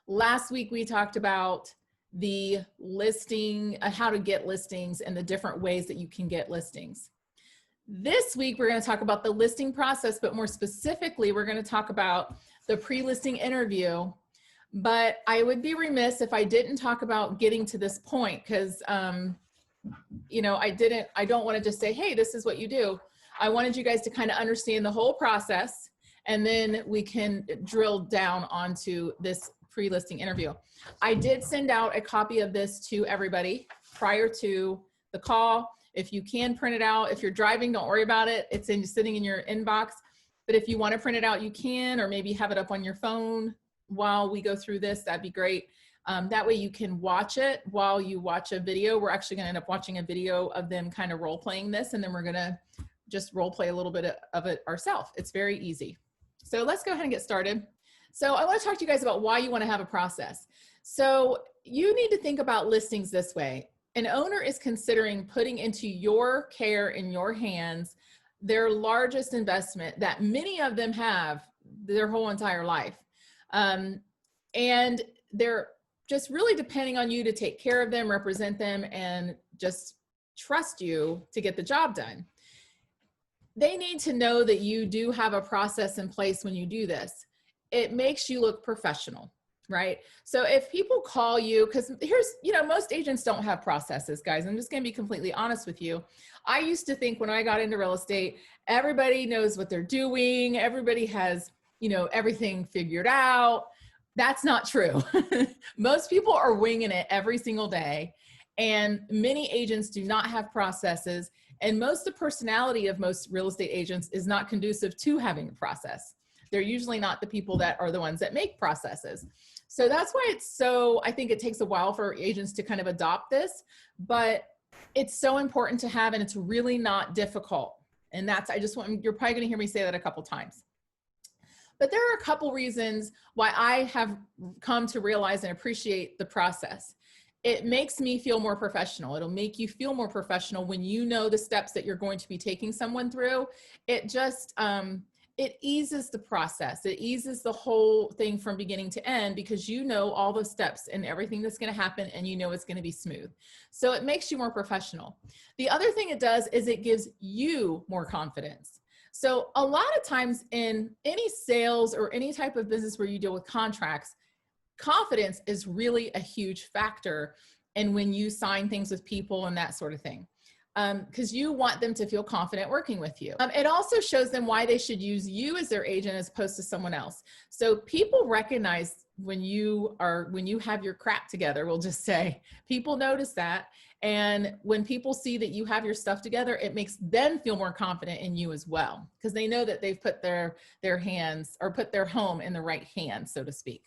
Last week, we talked about the listing, how to get listings and the different ways that you can get listings. This week, we're going to talk about the listing process, but more specifically, we're going to talk about the pre-listing interview. But I would be remiss if I didn't talk about getting to this point because, you know, I don't want to just say, hey, this is what you do. I wanted you guys to kind of understand the whole process, and then we can drill down onto this pre-listing interview. I did send out a copy of this to everybody prior to the call. If you can print it out, if you're driving, don't worry about it. It's sitting in your inbox. But if you want to print it out, you can, or maybe have it up on your phone while we go through this. That'd be great. That way you can watch it while you watch a video. We're actually going to end up watching a video of them kind of role playing this, and then we're going to just role play a little bit of it ourselves. It's very easy. So let's go ahead and get started. So I want to talk to you guys about why you want to have a process. So you need to think about listings this way. An owner is considering putting into your care, in your hands, their largest investment that many of them have their whole entire life. And they're just really depending on you to take care of them, represent them, and just trust you to get the job done. They need to know that you do have a process in place when you do this. It makes you look professional, right? So if people call you, because here's, you know, most agents don't have processes, guys. I'm just going to be completely honest with you. I used to think when I got into real estate, everybody knows what they're doing. Everybody has, you know, everything figured out. That's not true. Most people are winging it every single day. And many agents do not have processes. And most of the personality of most real estate agents is not conducive to having a process. They're usually not the people that are the ones that make processes. So that's why it's so, I think it takes a while for agents to kind of adopt this, but it's so important to have, and it's really not difficult. And that's, you're probably going to hear me say that a couple times. But there are a couple reasons why I have come to realize and appreciate the process. It makes me feel more professional. It'll make you feel more professional when you know the steps that you're going to be taking someone through. It just, it eases the process. It eases the whole thing from beginning to end because you know all the steps and everything that's going to happen, and you know it's going to be smooth. So it makes you more professional. The other thing it does is it gives you more confidence. So a lot of times in any sales or any type of business where you deal with contracts, confidence is really a huge factor in when you sign things with people and that sort of thing. Because you want them to feel confident working with you. It also shows them why they should use you as their agent as opposed to someone else. So people recognize when you have your crap together, we'll just say, people notice that. And when people see that you have your stuff together, it makes them feel more confident in you as well, because they know that they've put their hands, or put their home in the right hands, so to speak.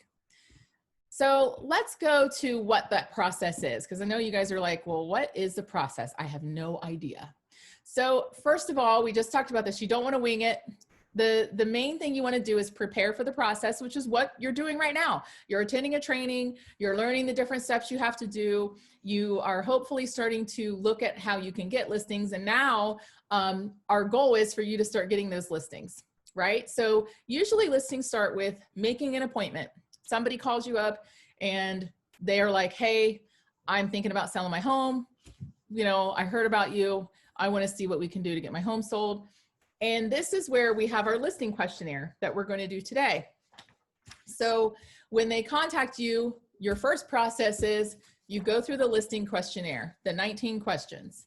So let's go to what that process is, because I know you guys are like, well, what is the process? I have no idea. So first of all, we just talked about this. You don't want to wing it. The main thing you want to do is prepare for the process, which is what you're doing right now. You're attending a training. You're learning the different steps you have to do. You are hopefully starting to look at how you can get listings. And now our goal is for you to start getting those listings, right? So usually listings start with making an appointment. Somebody calls you up and they are like, hey, I'm thinking about selling my home. You know, I heard about you. I want to see what we can do to get my home sold. And this is where we have our listing questionnaire that we're going to do today. So when they contact you, your first process is you go through the listing questionnaire, the 19 questions.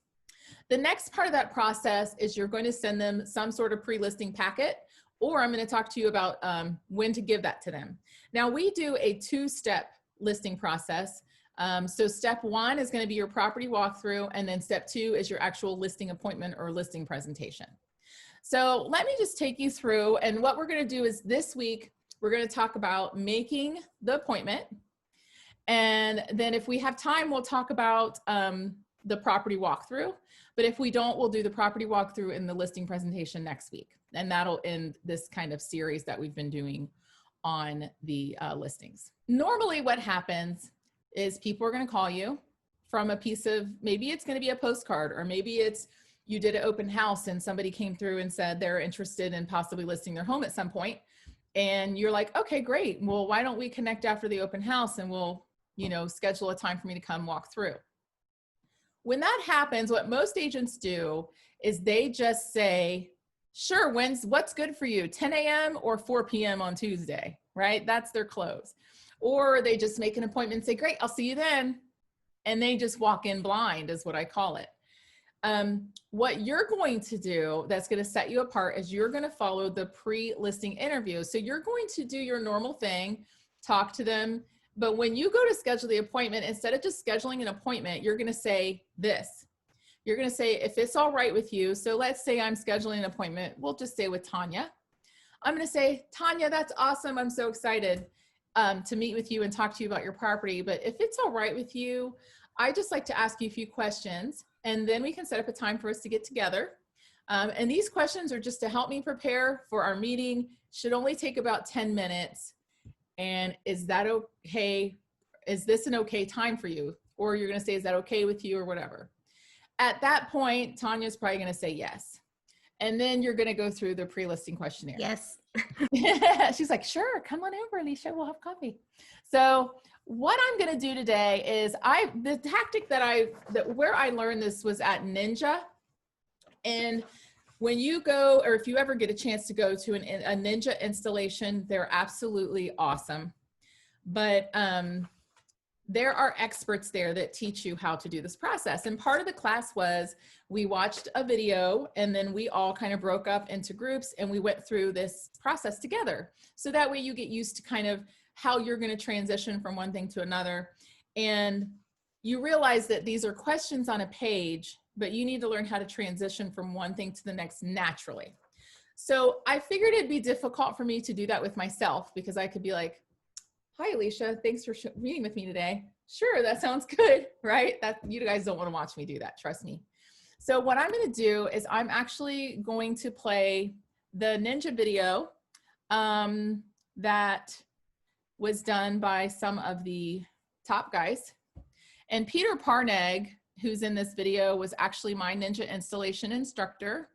The next part of that process is you're going to send them some sort of pre-listing packet, or I'm going to talk to you about when to give that to them. Now, we do a two-step listing process. So step one is going to be your property walkthrough, and then step two is your actual listing appointment or listing presentation. So let me just take you through, and what we're going to do is this week, we're going to talk about making the appointment. And then if we have time, we'll talk about the property walkthrough. But if we don't, we'll do the property walkthrough and the listing presentation next week. And that'll end this kind of series that we've been doing on the listings. Normally what happens is people are going to call you from a piece of, maybe it's going to be a postcard, or maybe it's you did an open house and somebody came through and said they're interested in possibly listing their home at some point. And you're like, okay, great. Well, why don't we connect after the open house and we'll, schedule a time for me to come walk through. When that happens, what most agents do is they just say, sure, what's good for you, 10 a.m. or 4 p.m. on Tuesday, right? That's their close. Or they just make an appointment and say, great, I'll see you then. And they just walk in blind is what I call it. What you're going to do that's going to set you apart is you're going to follow the pre-listing interview. So you're going to do your normal thing, talk to them. But when you go to schedule the appointment, instead of just scheduling an appointment, you're going to say this. You're going to say, if it's all right with you. So let's say I'm scheduling an appointment. We'll just say with Tanya. I'm going to say, Tanya, that's awesome. I'm so excited to meet with you and talk to you about your property. But if it's all right with you, I'd just like to ask you a few questions, and then we can set up a time for us to get together. And these questions are just to help me prepare for our meeting. Should only take about 10 minutes. And is that okay? Is this an okay time for you? Or you're going to say, is that okay with you or whatever? At that point, Tanya's probably going to say yes. And then you're going to go through the pre-listing questionnaire. Yes. She's like, sure, come on over, Alicia, we'll have coffee. So what I'm going to do today is the tactic where I learned this was at Ninja. And when you go, or if you ever get a chance to go to a Ninja installation, they're absolutely awesome. But there are experts there that teach you how to do this process. And part of the class was we watched a video, and then we all kind of broke up into groups and we went through this process together. So that way you get used to kind of how you're going to transition from one thing to another. And you realize that these are questions on a page, but you need to learn how to transition from one thing to the next naturally. So I figured it'd be difficult for me to do that with myself, because I could be like, hi, Alicia, thanks for meeting with me today. Sure, that sounds good, right? You guys don't want to watch me do that, trust me. So what I'm going to do is I'm actually going to play the Ninja video that was done by some of the top guys. And Peter Parneg, who's in this video, was actually my Ninja installation instructor.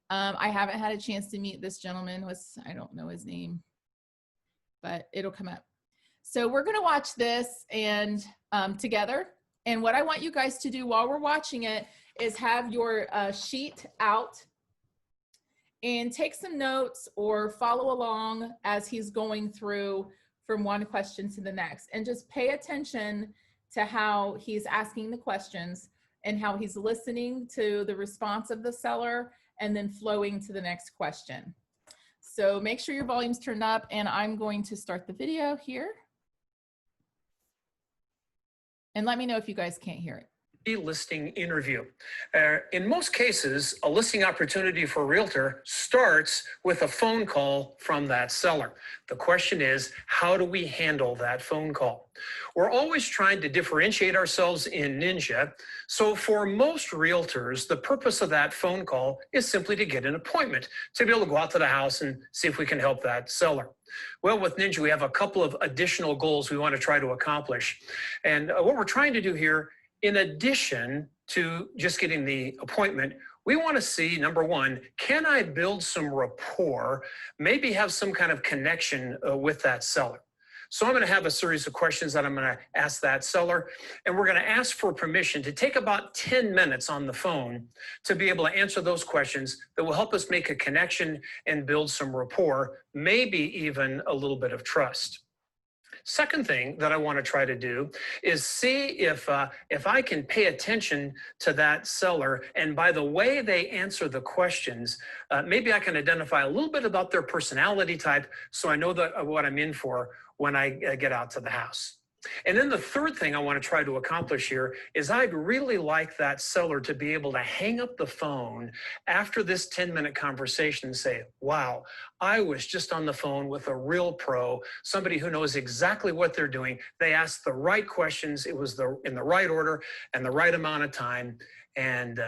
I haven't had a chance to meet this gentleman. I don't know his name, but it'll come up. So we're going to watch this and together. And what I want you guys to do while we're watching it is have your sheet out and take some notes or follow along as he's going through from one question to the next. And just pay attention to how he's asking the questions and how he's listening to the response of the seller and then flowing to the next question. So make sure your volume's turned up, and I'm going to start the video here. And let me know if you guys can't hear it. Listing interview. In most cases, a listing opportunity for a realtor starts with a phone call from that seller. The question is, how do we handle that phone call? We're always trying to differentiate ourselves in Ninja. So for most realtors, the purpose of that phone call is simply to get an appointment, to be able to go out to the house and see if we can help that seller. Well, with Ninja, we have a couple of additional goals we want to try to accomplish. And what we're trying to do here, in addition to just getting the appointment, we want to see, number one, can I build some rapport, maybe have some kind of connection with that seller? So I'm going to have a series of questions that I'm going to ask that seller, and we're going to ask for permission to take about 10 minutes on the phone to be able to answer those questions that will help us make a connection and build some rapport, maybe even a little bit of trust. Second thing that I want to try to do is see if I can pay attention to that seller, and by the way they answer the questions, maybe I can identify a little bit about their personality type, so I know that what I'm in for when I get out to the house. And then the third thing I want to try to accomplish here is I'd really like that seller to be able to hang up the phone after this 10-minute conversation and say, wow, I was just on the phone with a real pro, somebody who knows exactly what they're doing. They asked the right questions. It was in the right order and the right amount of time. And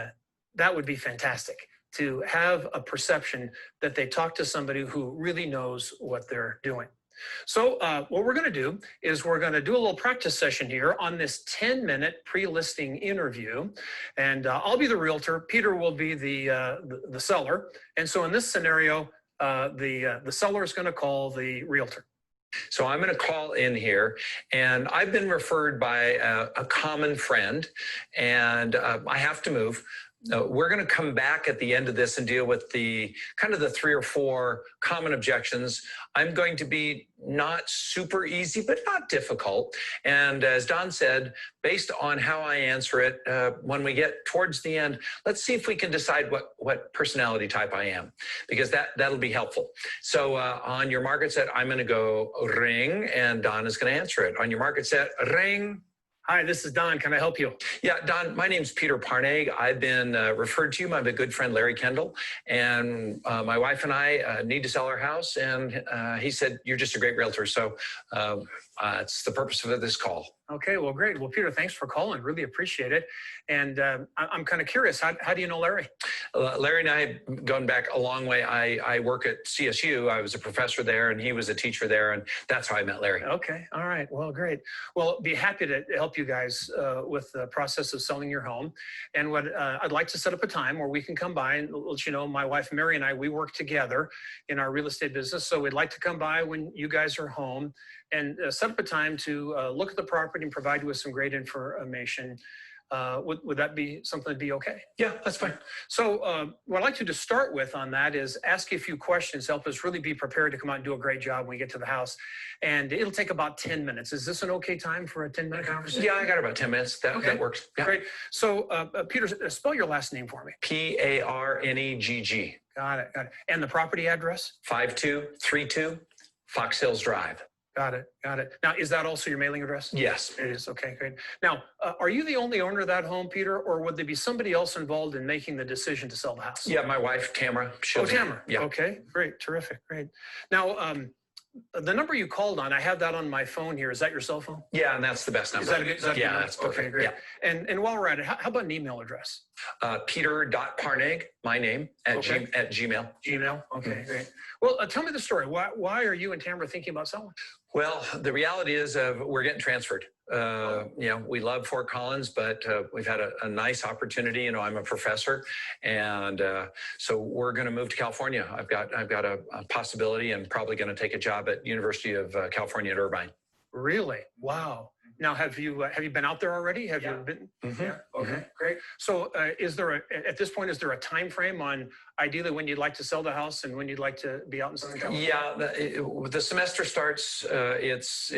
that would be fantastic, to have a perception that they talked to somebody who really knows what they're doing. So what we're going to do is we're going to do a little practice session here on this 10-minute pre-listing interview, and I'll be the realtor. Peter will be the seller. And so in this scenario, the seller is going to call the realtor. So I'm going to call in here, and I've been referred by a common friend, and I have to move. We're going to come back at the end of this and deal with the kind of the 3 or 4 common objections. I'm going to be not super easy, but not difficult. And as Don said, based on how I answer it, when we get towards the end, let's see if we can decide what personality type I am, because that'll be helpful. So on your market set, I'm going to go ring, and Don is going to answer it. On your market set, ring. Hi, this is Don. Can I help you? Yeah, Don, my name's Peter Parnag. I've been referred to you by my good friend Larry Kendall, and my wife and I need to sell our house, and he said, you're just a great realtor, so it's the purpose of this call. Okay, well, great. Well, Peter, thanks for calling. Really appreciate it. And I'm kind of curious, how do you know Larry? Larry and I have gone back a long way. I work at CSU. I was a professor there, and he was a teacher there, and that's how I met Larry. Okay, all right. Well, great. Well, be happy to help you guys with the process of selling your home. And what I'd like to set up a time where we can come by and let you know, my wife Mary and I, we work together in our real estate business. So we'd like to come by when you guys are home and set up a time to look at the property and provide you with some great information. Would that be something that'd be okay? Yeah, that's fine. So what I'd like you to start with on that is ask you a few questions, help us really be prepared to come out and do a great job when we get to the house. And it'll take about 10 minutes. Is this an okay time for a 10-minute conversation? Yeah, I got about 10 minutes. That works. Yeah. Great. So Peter, spell your last name for me. Parnegg. Got it. Got it. And the property address? 5232 Fox Hills Drive. Got it. Got it. Now, is that also your mailing address? Yes. It is. Okay, great. Now, are you the only owner of that home, Peter, or would there be somebody else involved in making the decision to sell the house? Yeah, my wife, Tamara. Tamara. Yeah. Okay, great. Terrific. Great. Now, the number you called on, I have that on my phone here. Is that your cell phone? Yeah, and that's the best number. Is that a good? Yeah, that's perfect. Okay, great. Yeah. And while we're at it, how about an email address? Peter.Parnag, my name, at Gmail. Gmail. Okay, great. Well, tell me the story. Why are you and Tamara thinking about selling? Well, the reality is we're getting transferred. We love Fort Collins, but we've had a nice opportunity. I'm a professor, and so we're going to move to California. I've got a possibility, and probably going to take a job at University of California at Irvine. Really? Wow. Now, have you been out there already? Have you been? Mm-hmm. Yeah. Okay. Great. So, at this point, is there a time frame on ideally when you'd like to sell the house and when you'd like to be out in Southern California? Yeah, the semester starts. It's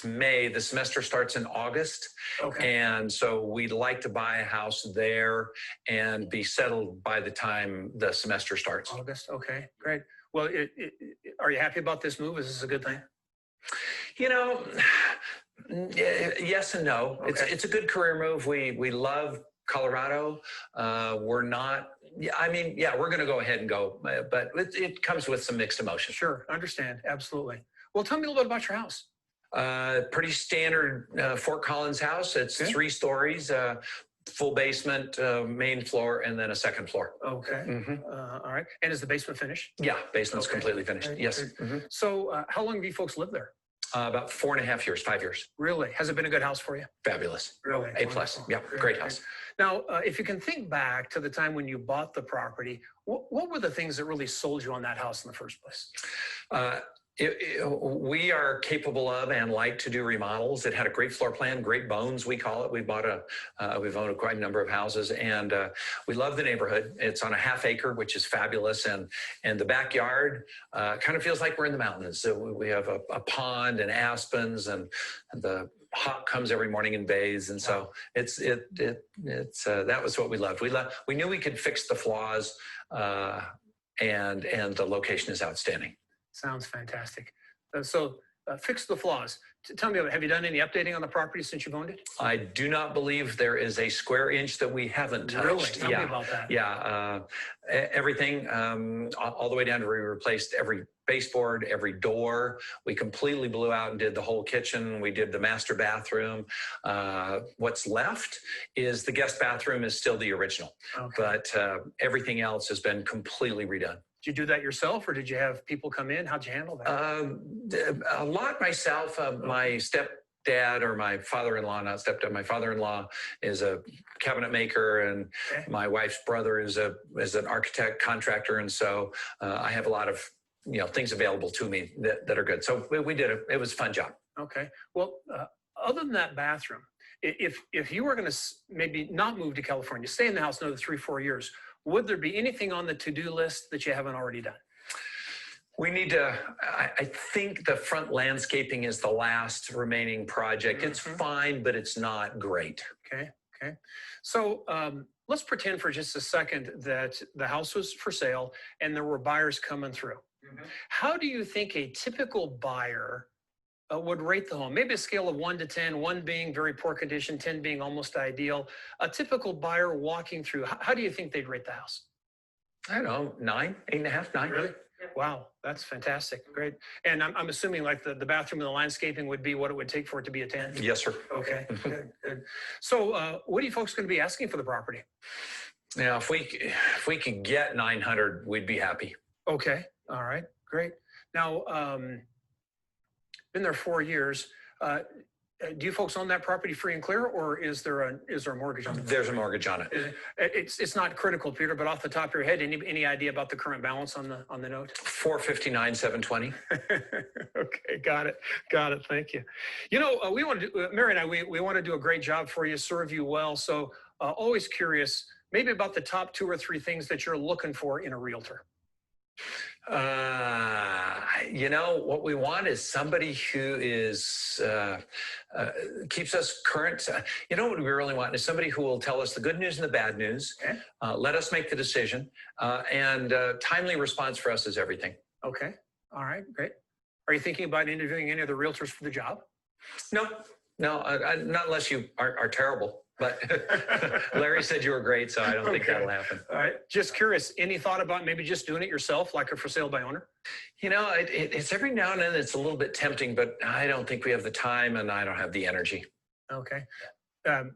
May. The semester starts in August. Okay. And so we'd like to buy a house there and be settled by the time the semester starts. August. Okay. Great. Well, are you happy about this move? Is this a good thing? Yes and no. Okay. It's a good career move. We love Colorado. We're not. We're going to go ahead and go, but it comes with some mixed emotions. Sure, understand. Absolutely. Well, tell me a little bit about your house. Pretty standard Fort Collins house. It's 3 stories. Full basement, main floor, and then a second floor. Okay. Mm-hmm. All right. And is the basement finished? Yeah, basement's completely finished. Right. Yes. Right. Mm-hmm. So how long have you folks lived there? About 4.5 years, 5 years. Really? Has it been a good house for you? Fabulous. Really? A+. Yeah, great house. Now, if you can think back to the time when you bought the property, what were the things that really sold you on that house in the first place? We are capable of and like to do remodels. It had a great floor plan, great bones, we call it. We've owned quite a number of houses, and we love the neighborhood. It's on a half acre, which is fabulous, and the backyard kind of feels like we're in the mountains. So we have a pond and aspens, and the hawk comes every morning and bathes, and so it's that was what we loved. We knew we could fix the flaws, and the location is outstanding. Sounds fantastic. So fix the flaws. Tell me, have you done any updating on the property since you've owned it? I do not believe there is a square inch that we haven't touched. Really? Tell me about that. Yeah, everything, all the way down to we replaced every baseboard, every door. We completely blew out and did the whole kitchen. We did the master bathroom. What's left is the guest bathroom is still the original, but everything else has been completely redone. Did you do that yourself, or did you have people come in? How'd you handle that? A lot myself. My stepdad stepdad or my father-in-law, not stepdad, my father-in-law is a cabinet maker, and my wife's brother is an architect contractor. And so I have a lot of, things available to me that are good. So we did it. It was a fun job. Okay. Well, other than that bathroom, if you were going to maybe not move to California, stay in the house another 3-4 years, would there be anything on the to-do list that you haven't already done? We need to, I think the front landscaping is the last remaining project. It's fine, but it's not great. Okay. So let's pretend for just a second that the house was for sale and there were buyers coming through. How do you think a typical buyer would rate the home? Maybe a scale of 1 to 10, 1 being very poor condition, 10 being almost ideal. A typical buyer walking through, how do you think they'd rate the house? I don't know, 9, 8.5, 9. Really? Wow, that's fantastic. Great. And I'm assuming like the bathroom and the landscaping would be what it would take for it to be a 10? Yes, sir. Okay, good. So what are you folks going to be asking for the property? Now, if we could get 900, we'd be happy. Okay, all right, great. Now, been there 4 years. Do you folks own that property free and clear, or is there a mortgage on it? There's a mortgage on it. It's not critical, Peter, but off the top of your head, any idea about the current balance on the note? 459,720. Okay, got it. Thank you. We want to do, Mary and I, we want to do a great job for you, serve you well. So always curious, maybe about the top 2 or 3 things that you're looking for in a realtor. What we want is somebody who is keeps us current. What we really want is somebody who will tell us the good news and the bad news, let us make the decision, and timely response for us is everything. Okay. All right. Great. Are you thinking about interviewing any other realtors for the job? No, not unless you are terrible. But Larry said you were great, so I don't think that'll happen. All right. Just curious, any thought about maybe just doing it yourself, like a for sale by owner? It's every now and then it's a little bit tempting, but I don't think we have the time and I don't have the energy. Okay. Now,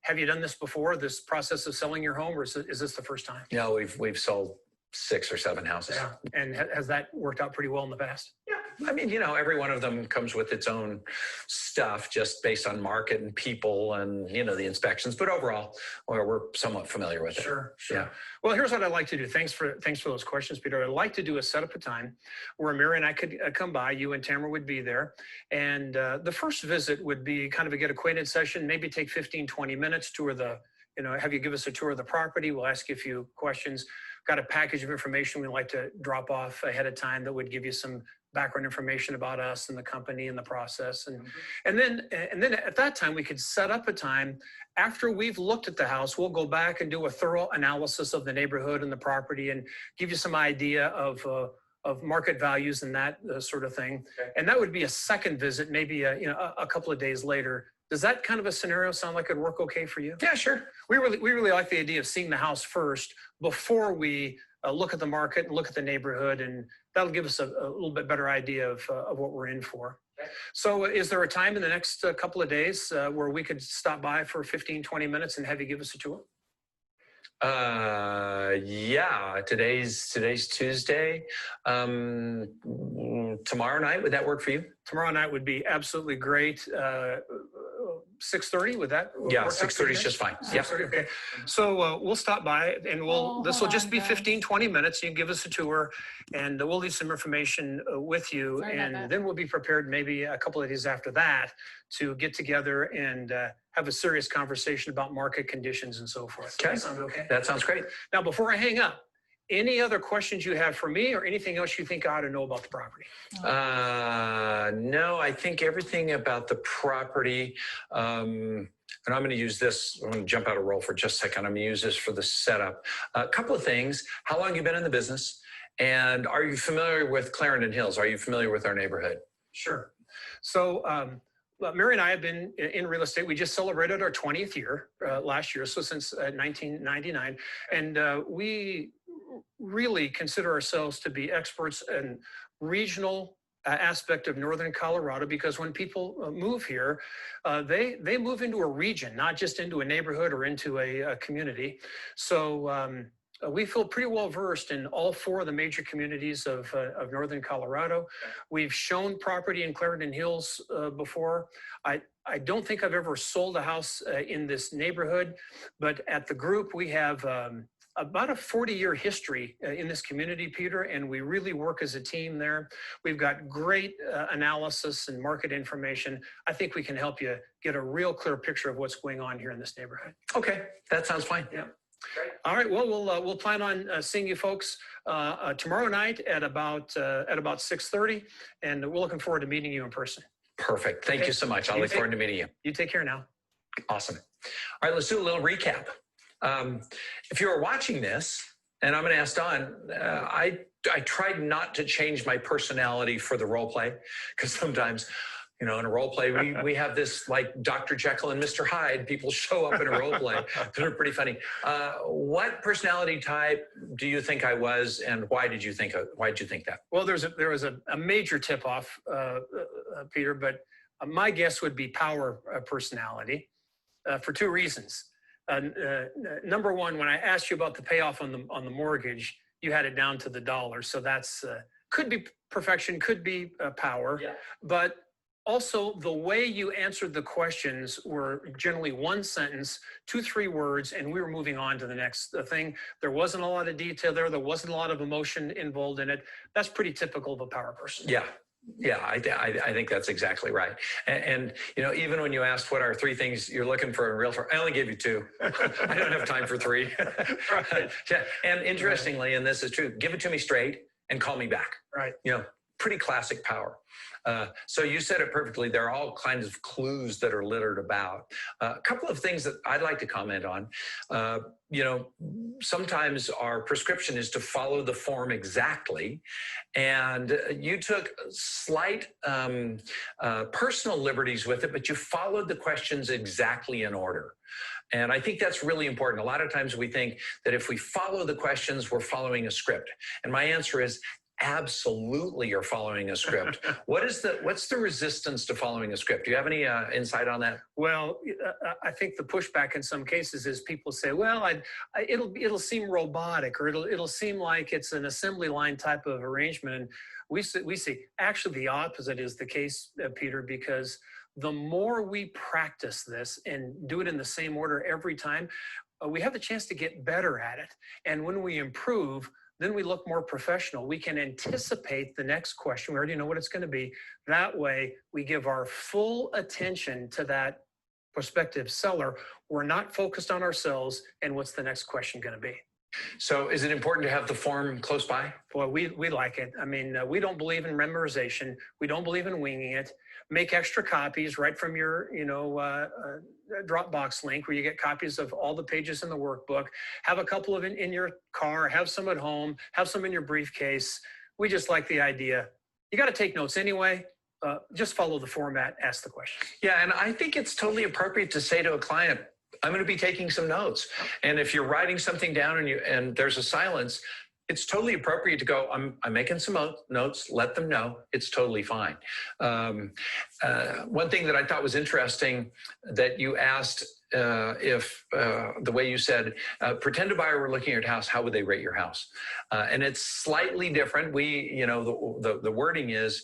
have you done this before, this process of selling your home, or is this the first time? No, we've sold 6 or 7 houses. Yeah. And has that worked out pretty well in the past? Yeah. I mean, every one of them comes with its own stuff just based on market and people and, the inspections. But overall, we're somewhat familiar with it. Sure. Yeah. Well, here's what I'd like to do. Thanks for those questions, Peter. I'd like to do set up a time where Mary and I could come by, you and Tamara would be there. And the first visit would be kind of a get acquainted session, maybe take 15, 20 minutes, have you give us a tour of the property. We'll ask you a few questions. Got a package of information we'd like to drop off ahead of time that would give you some background information about us and the company and the process. And then at that time, we could set up a time after we've looked at the house. We'll go back and do a thorough analysis of the neighborhood and the property and give you some idea of market values and that sort of thing. Okay. And that would be a second visit, maybe a couple of days later. Does that kind of a scenario sound like it'd work okay for you? Yeah, sure. We really like the idea of seeing the house first before we look at the market and look at the neighborhood, and that'll give us a little bit better idea of what we're in for. Okay. So is there a time in the next couple of days where we could stop by for 15, 20 minutes and have you give us a tour? Yeah, today's Tuesday. Tomorrow night, would that work for you? Tomorrow night would be absolutely great. 6:30, would that? Yeah, 6:30 is just fine. Yeah. Okay. So we'll stop by and this will just be 15, 20 minutes. You can give us a tour and we'll leave some information with you. And then we'll be prepared maybe a couple of days after that to get together and have a serious conversation about market conditions and so forth. Okay. That sound okay? That sounds great. Now, before I hang up, any other questions you have for me or anything else you think I ought to know about the property? No, I think everything about the property, and I'm going to use this, I'm going to jump out of role for just a second. I'm going to use this for the setup. A couple of things. How long have you been in the business? And are you familiar with Clarendon Hills? Are you familiar with our neighborhood? Sure. So, Mary and I have been in real estate. We just celebrated our 20th year last year, so since 1999. And we really consider ourselves to be experts in regional aspect of Northern Colorado, because when people move here, they move into a region, not just into a neighborhood or into a community. So We feel pretty well versed in all 4 of the major communities of northern Colorado. We've shown property in Clarendon Hills before. I don't think I've ever sold a house in this neighborhood, but at the group we have about a 40-year history in this community, Peter, and we really work as a team there. We've got great analysis and market information. I think we can help you get a real clear picture of what's going on here in this neighborhood. Okay, that sounds fine. Yeah. Great. All right. Well, we'll plan on seeing you folks tomorrow night at about 6:30, and we're looking forward to meeting you in person. Perfect. Thank you so much. I look forward to meeting you. You take care now. Awesome. All right, let's do a little recap. If you were watching this, and I'm going to ask Don, I tried not to change my personality for the role play, because sometimes, you know, in a role play, we have this like Dr. Jekyll and Mr. Hyde. People show up in a role play that are pretty funny. What personality type do you think I was, and why did you think that? Well, there was a major tip-off, Peter, but my guess would be power personality for 2 reasons. Number one, when I asked you about the payoff on the mortgage, you had it down to the dollar. So that's could be perfection, could be power, yeah. But also the way you answered the questions were generally 1 sentence, 2-3 words, and we were moving on to the next thing. There wasn't a lot of detail there. There wasn't a lot of emotion involved in it. That's pretty typical of a power person. Yeah. Yeah, I think that's exactly right. And you know, even when you asked what are 3 things you're looking for in a realtor, I only gave you 2. I don't have time for 3. Right. Yeah. And interestingly, and this is true, give it to me straight and call me back. Right. You know, pretty classic power. So you said it perfectly. There are all kinds of clues that are littered about. A couple of things that I'd like to comment on. You know, sometimes our prescription is to follow the form exactly. And you took slight personal liberties with it, but you followed the questions exactly in order. And I think that's really important. A lot of times we think that if we follow the questions, we're following a script. And my answer is, absolutely you're following a script. What's the resistance to following a script? Do you have any insight on that? Well, I think the pushback in some cases is people say, well, it'll seem robotic, or it'll seem like it's an assembly line type of arrangement. And we see actually the opposite is the case, Peter, because the more we practice this and do it in the same order every time, we have the chance to get better at it. And when we improve, then we look more professional. We can anticipate the next question. We already know what it's going to be. That way, we give our full attention to that prospective seller. We're not focused on ourselves and what's the next question going to be. So is it important to have the form close by? Boy, we like it. I mean, we don't believe in memorization. We don't believe in winging it. Make extra copies right from your, Dropbox link where you get copies of all the pages in the workbook. Have a couple of in your car, have some at home, have some in your briefcase. We just like the idea. You got to take notes anyway. Just follow the format, ask the question. Yeah, and I think it's totally appropriate to say to a client, I'm going to be taking some notes. And if you're writing something down and there's a silence, it's totally appropriate to go, I'm making some notes, let them know, it's totally fine. One thing that I thought was interesting that you asked if the way you said, pretend a buyer were looking at your house, how would they rate your house? And it's slightly different. The wording is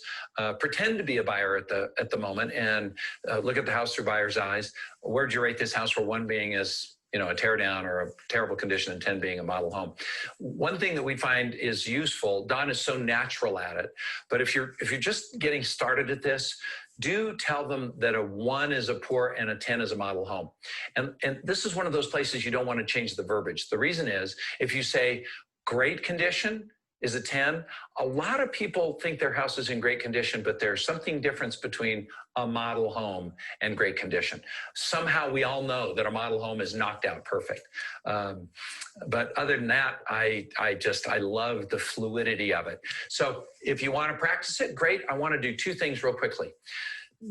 pretend to be a buyer at the moment and look at the house through buyer's eyes. Where'd you rate this house, for 1 being as a tear down or a terrible condition, and 10 being a model home? One thing that we find is useful, Don is so natural at it, but if you're just getting started at this, do tell them that a 1 is a poor and a 10 is a model home. And this is one of those places you don't want to change the verbiage. The reason is, if you say great condition is a 10, a lot of people think their house is in great condition, but there's something difference between a model home and great condition. Somehow we all know that a model home is knocked out perfect. But other than that, I love the fluidity of it. So if you want to practice it, great. I want to do 2 things real quickly.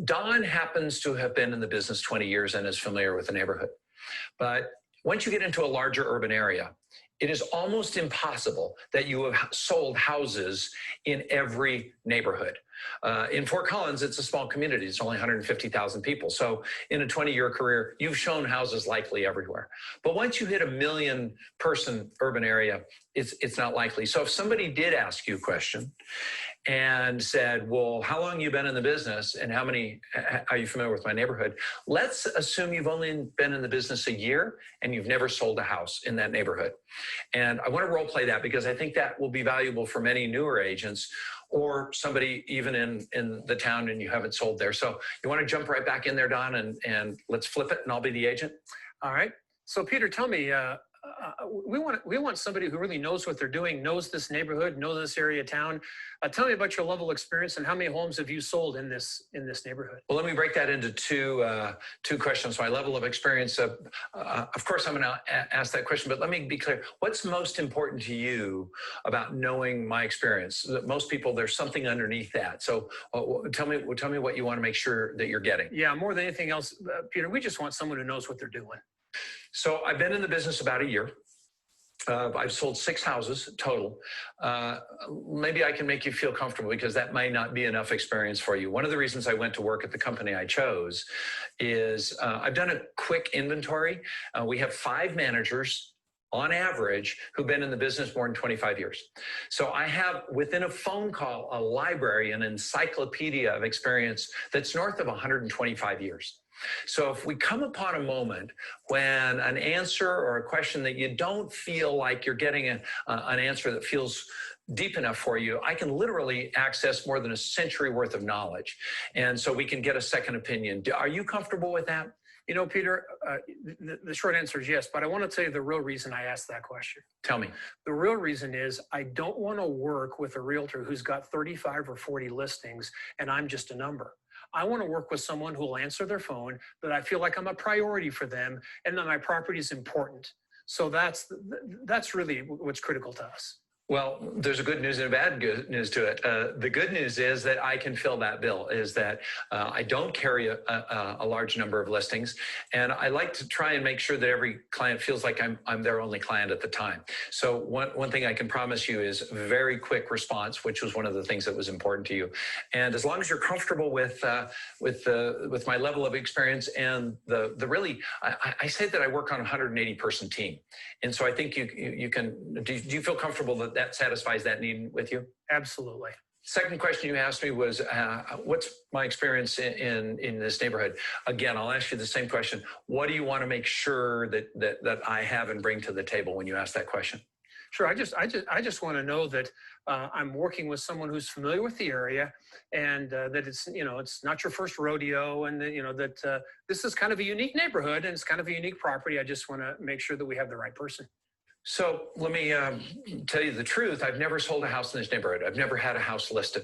Don happens to have been in the business 20 years and is familiar with the neighborhood. But once you get into a larger urban area, it is almost impossible that you have sold houses in every neighborhood. In Fort Collins, it's a small community. It's only 150,000 people. So in a 20-year career, you've shown houses likely everywhere. But once you hit a 1 million person urban area, it's not likely. So if somebody did ask you a question and said, well, how long have you been in the business and how many, are you familiar with my neighborhood? Let's assume you've only been in the business a year and you've never sold a house in that neighborhood. And I want to role play that because I think that will be valuable for many newer agents or somebody even in the town and you haven't sold there. So you want to jump right back in there, Don, and let's flip it and I'll be the agent. All right. So Peter, tell me, we want somebody who really knows what they're doing, knows this neighborhood, knows this area of town. Tell me about your level of experience and how many homes have you sold in this neighborhood? Well, let me break that into two questions. My level of experience, of course, I'm going to ask that question, but let me be clear. What's most important to you about knowing my experience? Most people, there's something underneath that. So tell me what you want to make sure that you're getting. Yeah, more than anything else, Peter, we just want someone who knows what they're doing. So I've been in the business about a year. I've sold 6 houses total. Maybe I can make you feel comfortable because that may not be enough experience for you. One of the reasons I went to work at the company I chose is I've done a quick inventory. We have 5 managers on average who've been in the business more than 25 years. So I have within a phone call, a library, an encyclopedia of experience that's north of 125 years. So if we come upon a moment when an answer or a question that you don't feel like you're getting an answer that feels deep enough for you, I can literally access more than a century worth of knowledge. And so we can get a second opinion. Are you comfortable with that? You know, Peter, the short answer is yes, but I want to tell you the real reason I asked that question. Tell me. The real reason is I don't want to work with a realtor who's got 35 or 40 listings and I'm just a number. I want to work with someone who will answer their phone, that I feel like I'm a priority for them and that my property is important. So that's really what's critical to us. Well, there's a good news and a bad good news to it. The good news is that I can fill that bill, is that I don't carry a large number of listings. And I like to try and make sure that every client feels like I'm their only client at the time. So one thing I can promise you is very quick response, which was one of the things that was important to you. And as long as you're comfortable with my level of experience and the really, I say that I work on a 180 person team. And so I think you can, do you feel comfortable that satisfies that need with you? Absolutely. Second question you asked me was, what's my experience in this neighborhood? Again, I'll ask you the same question. What do you want to make sure that I have and bring to the table when you ask that question? Sure. I just want to know that I'm working with someone who's familiar with the area, and that it's not your first rodeo, and that this is kind of a unique neighborhood and it's kind of a unique property. I just want to make sure that we have the right person. So let me tell you the truth. I've never sold a house in this neighborhood. I've never had a house listed.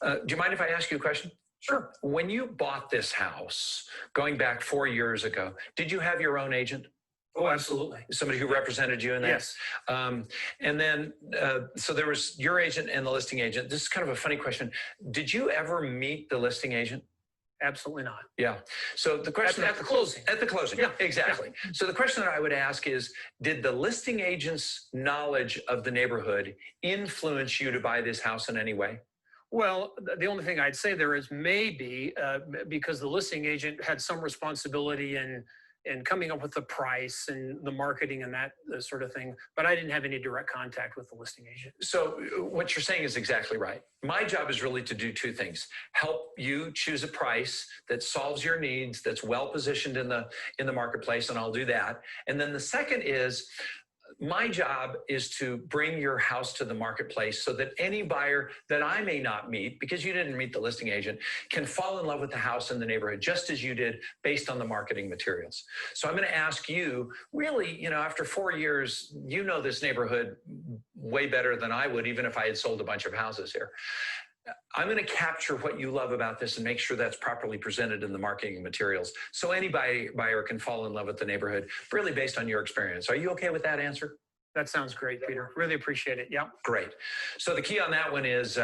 Do you mind if I ask you a question? Sure. When you bought this house, going back 4 years ago, did you have your own agent? Oh, absolutely. Somebody who represented you in that? Yes. And then, so there was your agent and the listing agent. This is kind of a funny question. Did you ever meet the listing agent? Absolutely not. Yeah. So the question at the closing. At the closing. Yeah, exactly. Yeah. So the question that I would ask is, did the listing agent's knowledge of the neighborhood influence you to buy this house in any way? Well, the only thing I'd say there is maybe because the listing agent had some responsibility in coming up with the price and the marketing and that sort of thing, but I didn't have any direct contact with the listing agent. So what you're saying is exactly right. My job is really to do 2 things: help you choose a price that solves your needs, that's well positioned in the marketplace, and I'll do that. And then the second is, my job is to bring your house to the marketplace so that any buyer that I may not meet, because you didn't meet the listing agent, can fall in love with the house in the neighborhood just as you did based on the marketing materials. So I'm going to ask you, really, after 4 years, you know this neighborhood way better than I would, even if I had sold a bunch of houses here. I'm going to capture what you love about this and make sure that's properly presented in the marketing materials so any buyer can fall in love with the neighborhood, really based on your experience. Are you okay with that answer? That sounds great, Peter. Really appreciate it. Yeah. Great. So the key on that one is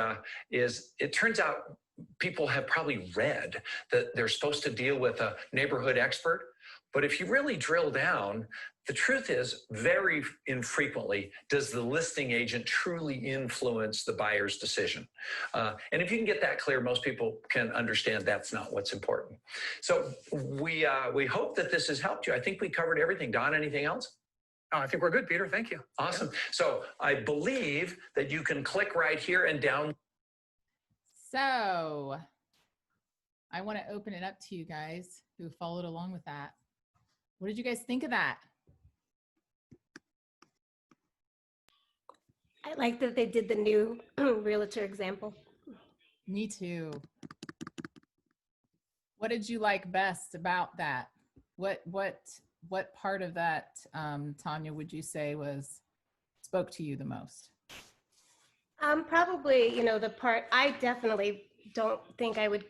it turns out people have probably read that they're supposed to deal with a neighborhood expert. But if you really drill down, the truth is very infrequently does the listing agent truly influence the buyer's decision. And if you can get that clear, most people can understand that's not what's important. So we hope that this has helped you. I think we covered everything. Don, anything else? I think we're good, Peter. Thank you. Awesome. So I believe that you can click right here and down. So I want to open it up to you guys who followed along with that. What did you guys think of that? I like that they did the new realtor example. Me too. What did you like best about that? What part of that, Tanya, would you say spoke to you the most? Probably, the part, I definitely don't think I would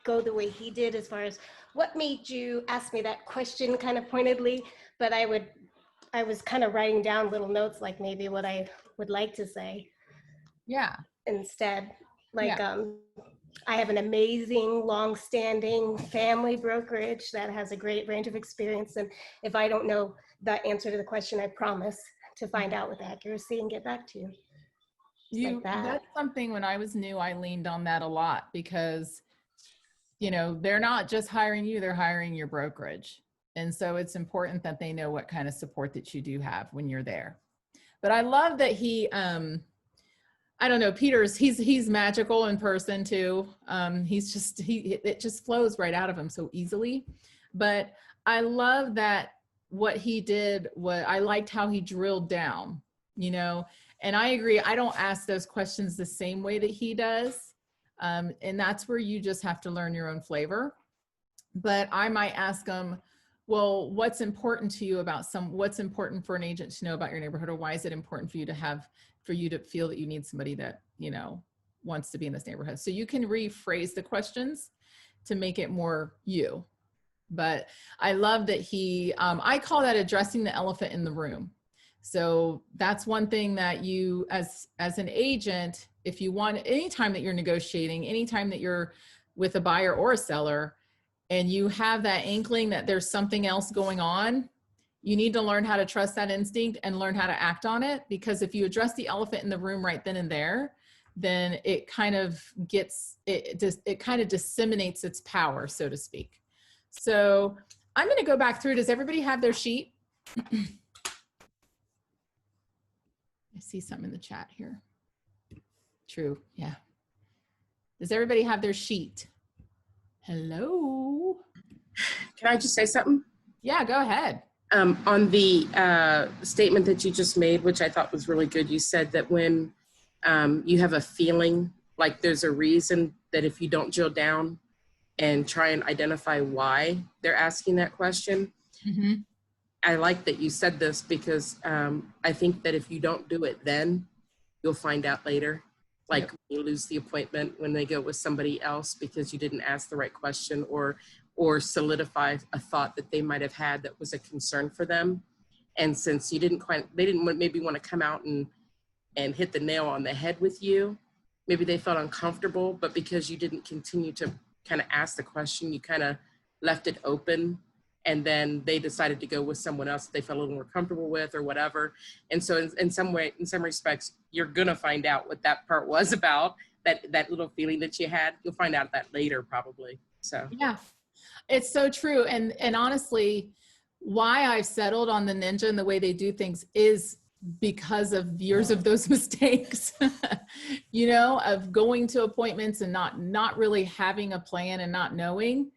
go the way he did as far as what made you ask me that question kind of pointedly, but I was kind of writing down little notes, like maybe what I would like to say. Yeah. Instead, like, I have an amazing, long-standing family brokerage that has a great range of experience. And if I don't know the answer to the question, I promise to find out with accuracy and get back to you. Like that. That's something when I was new, I leaned on that a lot because, they're not just hiring you, they're hiring your brokerage. And so it's important that they know what kind of support that you do have when you're there. But I love that he, I don't know, he's magical in person too. It just flows right out of him so easily. But I love that what he did I liked how he drilled down, and I agree. I don't ask those questions the same way that he does. And that's where you just have to learn your own flavor. But I might ask him, well, what's important to you what's important for an agent to know about your neighborhood, or why is it important for you to feel that you need somebody that, wants to be in this neighborhood? So you can rephrase the questions to make it more you. But I love that I call that addressing the elephant in the room. So that's one thing that you, as an agent, if you want, anytime that you're negotiating, anytime that you're with a buyer or a seller, and you have that inkling that there's something else going on, you need to learn how to trust that instinct and learn how to act on it. Because if you address the elephant in the room right then and there, then it kind of disseminates its power, so to speak. So I'm going to go back through. Does everybody have their sheet? I see something in the chat here. True. Yeah. Does everybody have their sheet? Hello. Can I just say something? Yeah, go ahead. On the statement that you just made, which I thought was really good, you said that when you have a feeling like there's a reason, that if you don't drill down and try and identify why they're asking that question. Mm-hmm. I like that you said this because I think that if you don't do it then, you'll find out later. Like Yep. you lose the appointment when they go with somebody else because you didn't ask the right question or solidify a thought that they might have had that was a concern for them. And since they didn't maybe want to come out and hit the nail on the head with you, maybe they felt uncomfortable, but because you didn't continue to kind of ask the question, you kind of left it open. And then they decided to go with someone else that they felt a little more comfortable with or whatever. And so in some respects, you're gonna find out what that part was about, that little feeling that you had. You'll find out that later probably, so. Yeah, it's so true. And honestly, why I've settled on the Ninja and the way they do things is because of years of those mistakes, of going to appointments and not really having a plan and not knowing.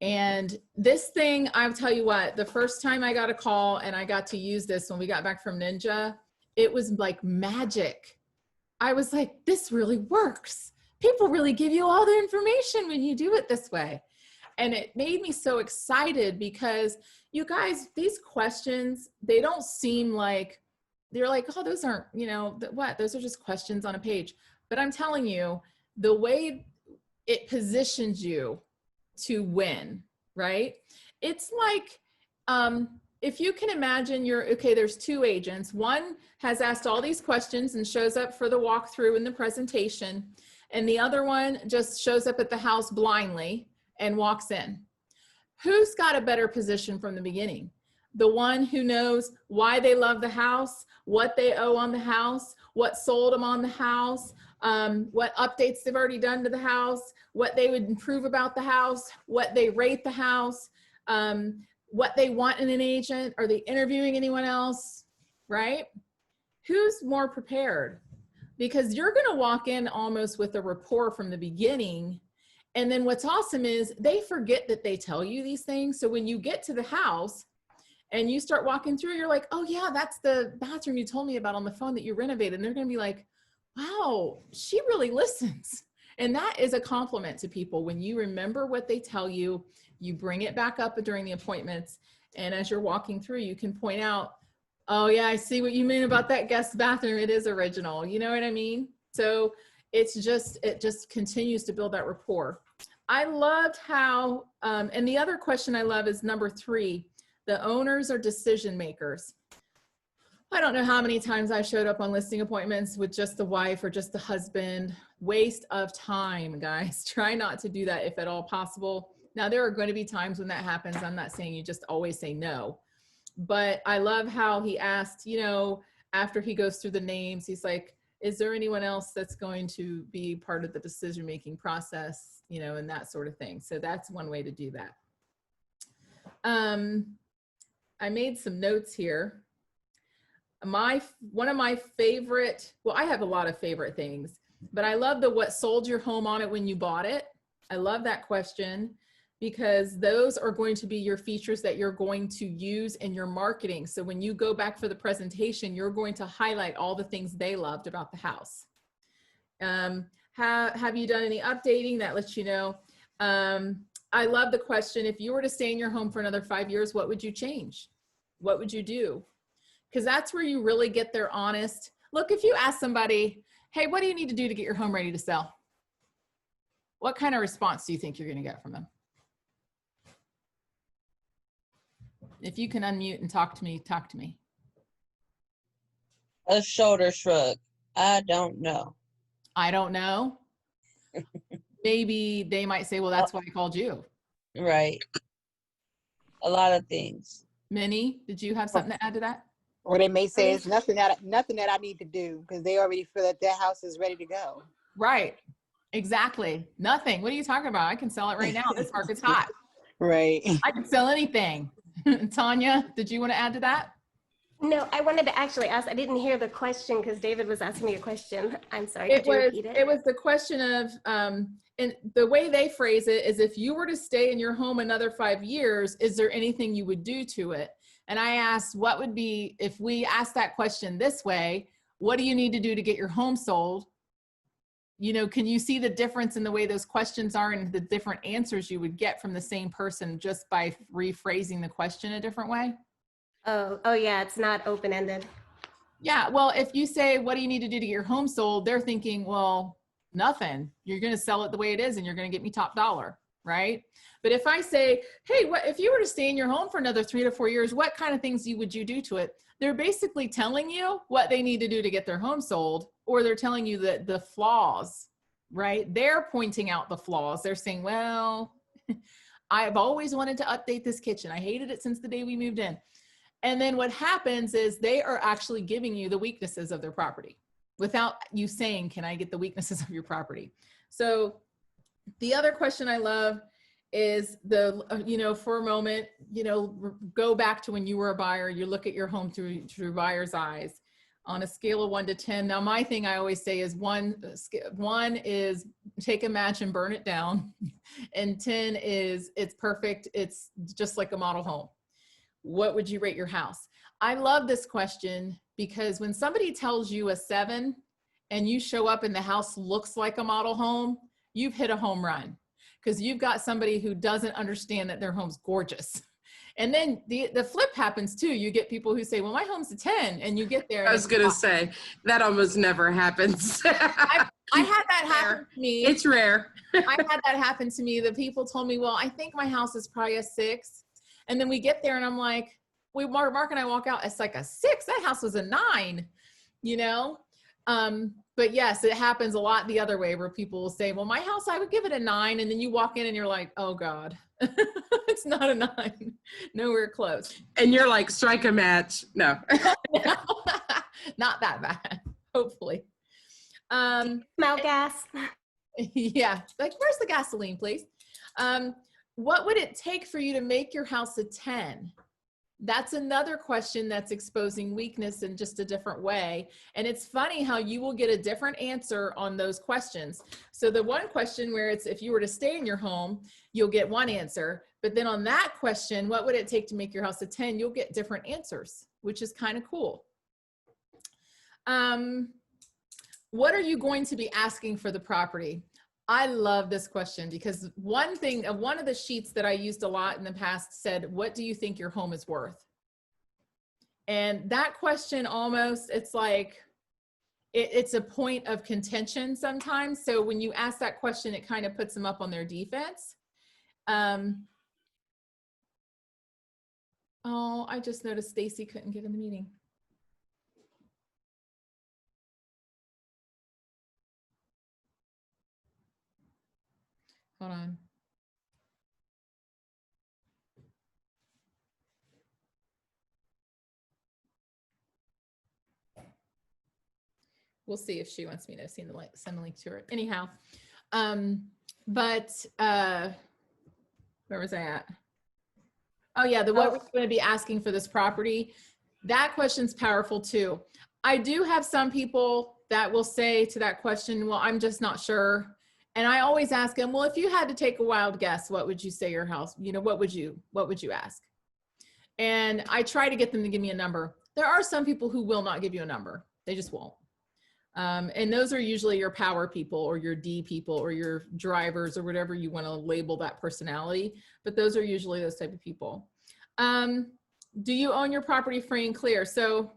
And this thing, I'll tell you what, the first time I got a call and I got to use this when we got back from Ninja, it was like magic. I was like, this really works. People really give you all the information when you do it this way. And it made me so excited because you guys, these questions, they don't seem like, they're like, oh, those aren't, those are just questions on a page. But I'm telling you, the way it positions you to win, right? It's like, if you can imagine there's two agents. One has asked all these questions and shows up for the walkthrough and the presentation. And the other one just shows up at the house blindly and walks in. Who's got a better position from the beginning? The one who knows why they love the house, what they owe on the house, what sold them on the house, what updates they've already done to the house, what they would improve about the house, what they rate the house, what they want in an agent. Are they interviewing anyone else, right? Who's more prepared? Because you're going to walk in almost with a rapport from the beginning. And then what's awesome is they forget that they tell you these things. So when you get to the house and you start walking through, you're like, oh yeah, that's the bathroom you told me about on the phone that you renovated. And they're going to be like, wow, she really listens. And that is a compliment to people. When you remember what they tell you, you bring it back up during the appointments. And as you're walking through, you can point out, oh yeah, I see what you mean about that guest bathroom. It is original. You know what I mean? So it just continues to build that rapport. I loved how, and the other question I love is number 3, the owners are decision makers. I don't know how many times I showed up on listing appointments with just the wife or just the husband. Waste of time, guys. Try not to do that if at all possible. Now, there are going to be times when that happens. I'm not saying you just always say no. But I love how he asked, you know, after he goes through the names, he's like, is there anyone else that's going to be part of the decision-making process, you know, and that sort of thing. So that's one way to do that. I made some notes here. One of my favorite, well, I have a lot of favorite things, but I love the what sold your home on it when you bought it. I love that question, because those are going to be your features that you're going to use in your marketing. So when you go back for the presentation, you're going to highlight all the things they loved about the house. Have you done any updating? That lets you know. I love the question, if you were to stay in your home for another 5 years, what would you change? What would you do? Because that's where you really get their honest. Look, if you ask somebody, hey, what do you need to do to get your home ready to sell? What kind of response do you think you're going to get from them? If you can unmute and talk to me, talk to me. A shoulder shrug. I don't know. I don't know. Maybe they might say, well, that's why I called you. Right. A lot of things. Minnie, did you have something to add to that? Or they may say it's nothing that I need to do because they already feel that their house is ready to go. Right. Exactly. Nothing. What are you talking about? I can sell it right now. This market's hot. Right. I can sell anything. Tanya, did you want to add to that? No, I wanted to actually ask, I didn't hear the question because David was asking me a question. I'm sorry, It could you repeat it? It was the question of, and the way they phrase it is, if you were to stay in your home another 5 years, is there anything you would do to it? And I asked, what would be, if we asked that question this way, what do you need to do to get your home sold? You know, can you see the difference in the way those questions are and the different answers you would get from the same person just by rephrasing the question a different way? Oh yeah, it's not open-ended. Yeah, well, if you say, what do you need to do to get your home sold? They're thinking, well, nothing. You're going to sell it the way it is and you're going to get me top dollar, right? But if I say, hey, what if you were to stay in your home for another 3 to 4 years, what kind of things would you do to it? They're basically telling you what they need to do to get their home sold, or they're telling you that the flaws, right? They're pointing out the flaws. They're saying, well, I've always wanted to update this kitchen. I hated it since the day we moved in. And then what happens is they are actually giving you the weaknesses of their property without you saying, can I get the weaknesses of your property? So the other question I love is for a moment, go back to when you were a buyer, you look at your home through buyer's eyes on a scale of 1 to 10. Now, my thing I always say is one is take a match and burn it down. And 10 is it's perfect. It's just like a model home. What would you rate your house? I love this question because when somebody tells you a 7 and you show up and the house looks like a model home, you've hit a home run. Because you've got somebody who doesn't understand that their home's gorgeous. And then the flip happens too. You get people who say, well, my home's a 10, and you get there. I was going to say, that almost never happens. I had that happen to me. It's rare. I had that happen to me. The people told me, well, I think my house is probably a 6. And then we get there and I'm like, Mark and I walk out, it's like a 6. That house was a 9, But yes, it happens a lot the other way where people will say, well, my house, I would give it a 9. And then you walk in and you're like, oh God, it's not a 9, nowhere close. And you're like, strike a match. No. Not that bad, hopefully. Smell gas. Yeah, like, where's the gasoline, please? What would it take for you to make your house a 10? That's another question that's exposing weakness in just a different way. And it's funny how you will get a different answer on those questions. So the one question where it's, if you were to stay in your home, you'll get one answer. But then on that question, what would it take to make your house a 10? You'll get different answers, which is kind of cool. What are you going to be asking for the property? I love this question because one of the sheets that I used a lot in the past said, what do you think your home is worth? And that question almost, it's like, it's a point of contention sometimes. So when you ask that question, it kind of puts them up on their defense. Oh, I just noticed Stacy couldn't get in the meeting. Hold on. We'll see if she wants me to send the link to her. Anyhow, where was I at? Oh yeah, what we're going to be asking for this property. That question's powerful too. I do have some people that will say to that question, well, I'm just not sure. And I always ask them, well, if you had to take a wild guess, what would you say your house, what would you ask? And I try to get them to give me a number. There are some people who will not give you a number. They just won't. And those are usually your power people or your D people or your drivers or whatever you want to label that personality. But those are usually those type of people. Do you own your property free and clear? So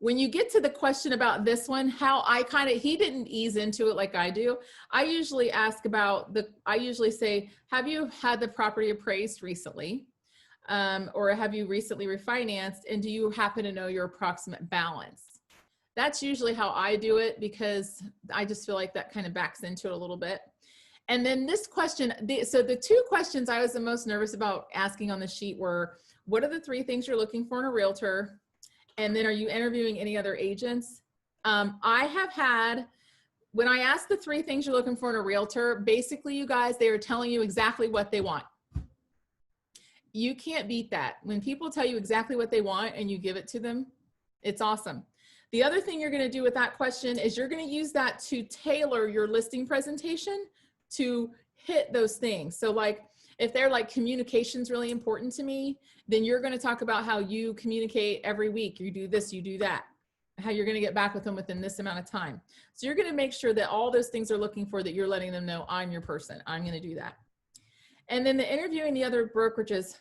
when you get to the question about this one, how he didn't ease into it like I do. I usually ask about I usually say, have you had the property appraised recently? Or have you recently refinanced? And do you happen to know your approximate balance? That's usually how I do it because I just feel like that kind of backs into it a little bit. And then this question, so the 2 questions I was the most nervous about asking on the sheet were, what are the 3 things you're looking for in a realtor? And then are you interviewing any other agents? I have had, when I ask the 3 things you're looking for in a realtor, basically you guys, they are telling you exactly what they want. You can't beat that. When people tell you exactly what they want and you give it to them, it's awesome. The other thing you're going to do with that question is you're going to use that to tailor your listing presentation to hit those things. So like, if they're like, communication's really important to me, then you're going to talk about how you communicate every week. You do this, you do that, how you're going to get back with them within this amount of time. So you're going to make sure that all those things they're looking for, that you're letting them know, I'm your person. I'm going to do that. And then the interviewing the other brokerages.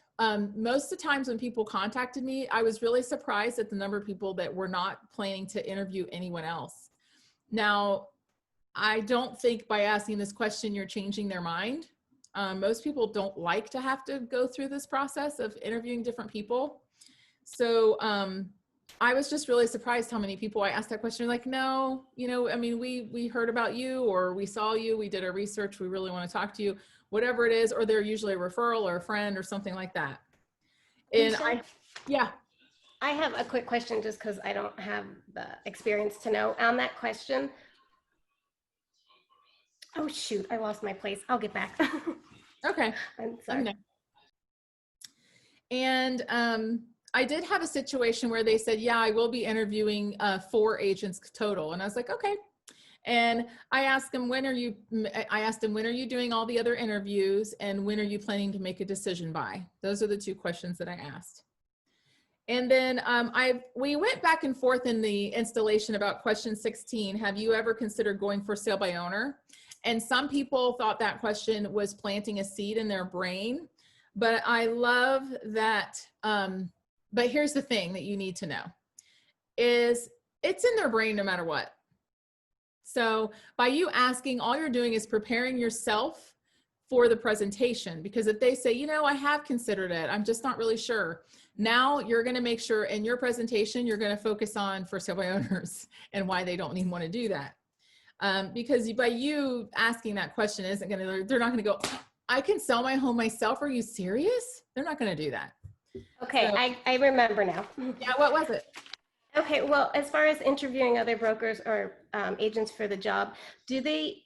Most of the times when people contacted me, I was really surprised at the number of people that were not planning to interview anyone else. Now, I don't think by asking this question, you're changing their mind. Most people don't like to have to go through this process of interviewing different people. So I was just really surprised how many people I asked that question, like, no, I mean, we heard about you, or we saw you, we did our research, we really want to talk to you, whatever it is, or they're usually a referral or a friend or something like that. And Alicia, I have a quick question just because I don't have the experience to know on that question. Oh shoot, I lost my place. I'll get back. Okay. I'm sorry. And I did have a situation where they said, yeah, I will be interviewing 4 agents total. And I was like, okay. And I asked them, when are you doing all the other interviews, and when are you planning to make a decision by? Those are the 2 questions that I asked. And then we went back and forth in the installation about question 16. Have you ever considered going for sale by owner? And some people thought that question was planting a seed in their brain, but I love that. But here's the thing that you need to know is it's in their brain no matter what. So by you asking, all you're doing is preparing yourself for the presentation. Because if they say, you know, I have considered it, I'm just not really sure. Now you're going to make sure in your presentation, you're going to focus on first time owners and why they don't even want to do that. Because by you asking that question isn't going to, they're not going to go, I can sell my home myself. Are you serious? They're not going to do that. Okay, So, I remember now. yeah, what was it? Okay, well, as far as interviewing other brokers or agents for the job, do they,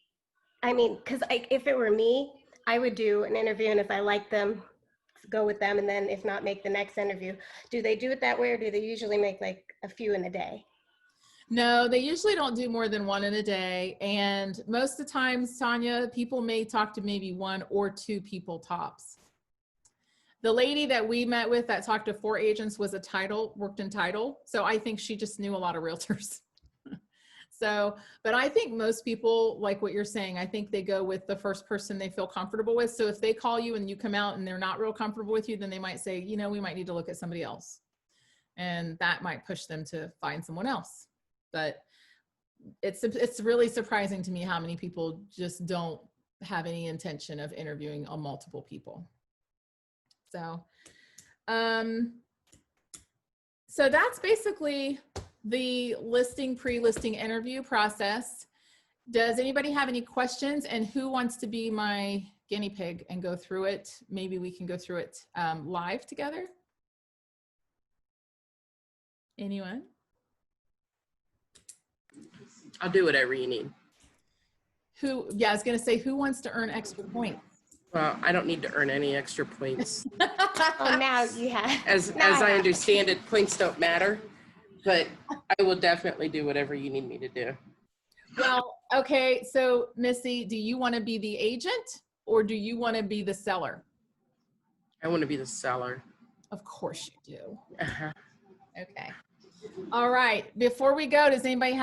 I mean, because if it were me, I would do an interview, and if I like them, go with them, and then if not, make the next interview. Do they do it that way, or do they usually make like a few in a day? No, they usually don't do more than one in a day. And most of the times, Tanya, people may talk to maybe 1 or 2 people tops. The lady that we met with that talked to 4 agents was worked in title. So I think she just knew a lot of realtors. So, but I think most people, like what you're saying, I think they go with the first person they feel comfortable with. So if they call you and you come out and they're not real comfortable with you, then they might say, you know, we might need to look at somebody else. And that might push them to find someone else. But it's really surprising to me how many people just don't have any intention of interviewing multiple people. So, so that's basically the pre-listing interview process. Does anybody have any questions, and who wants to be my guinea pig and go through it? Maybe we can go through it live together. Anyone? I'll do whatever you need. Yeah, I was gonna say, who wants to earn extra points? Well, I don't need to earn any extra points. Oh, now you have. As I understand it, points don't matter, but I will definitely do whatever you need me to do. Well, okay, so Missy, do you want to be the agent or do you want to be the seller? I want to be the seller. Of course you do. Uh-huh. Okay. All right. Before we start, does anybody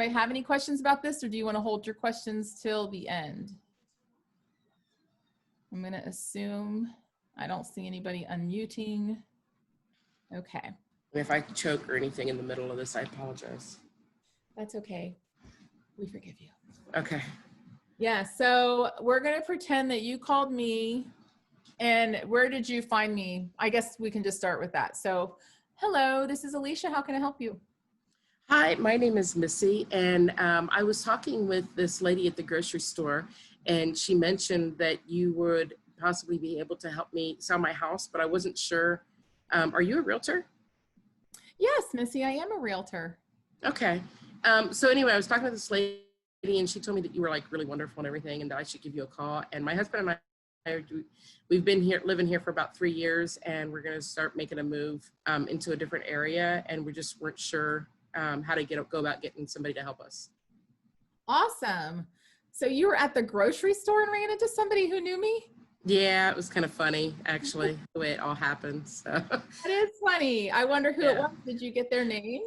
have any questions about this, or do you want to hold your questions till the end? I'm going to assume I don't see anybody unmuting. Okay. If I choke or anything in the middle of this, I apologize. That's okay. We forgive you. Okay. Yeah. So we're going to pretend that you called me. And where did you find me? I guess we can just start with that. So, hello, this is Alicia. How can I help you? Hi, my name is Missy, and I was talking with this lady at the grocery store, and she mentioned that you would possibly be able to help me sell my house, but I wasn't sure. Are you a realtor? Yes, Missy, I am a realtor. Okay. So anyway, I was talking to this lady, and she told me that you were like really wonderful and everything, and that I should give you a call. And my husband and I, we've been living here for about 3 years, and we're going to start making a move into a different area, and we just weren't sure how to go about getting somebody to help us. Awesome. So you were at the grocery store and ran into somebody who knew me? Yeah, it was kind of funny, actually, the way it all happened. So. That is funny. I wonder who it was. Did you get their name?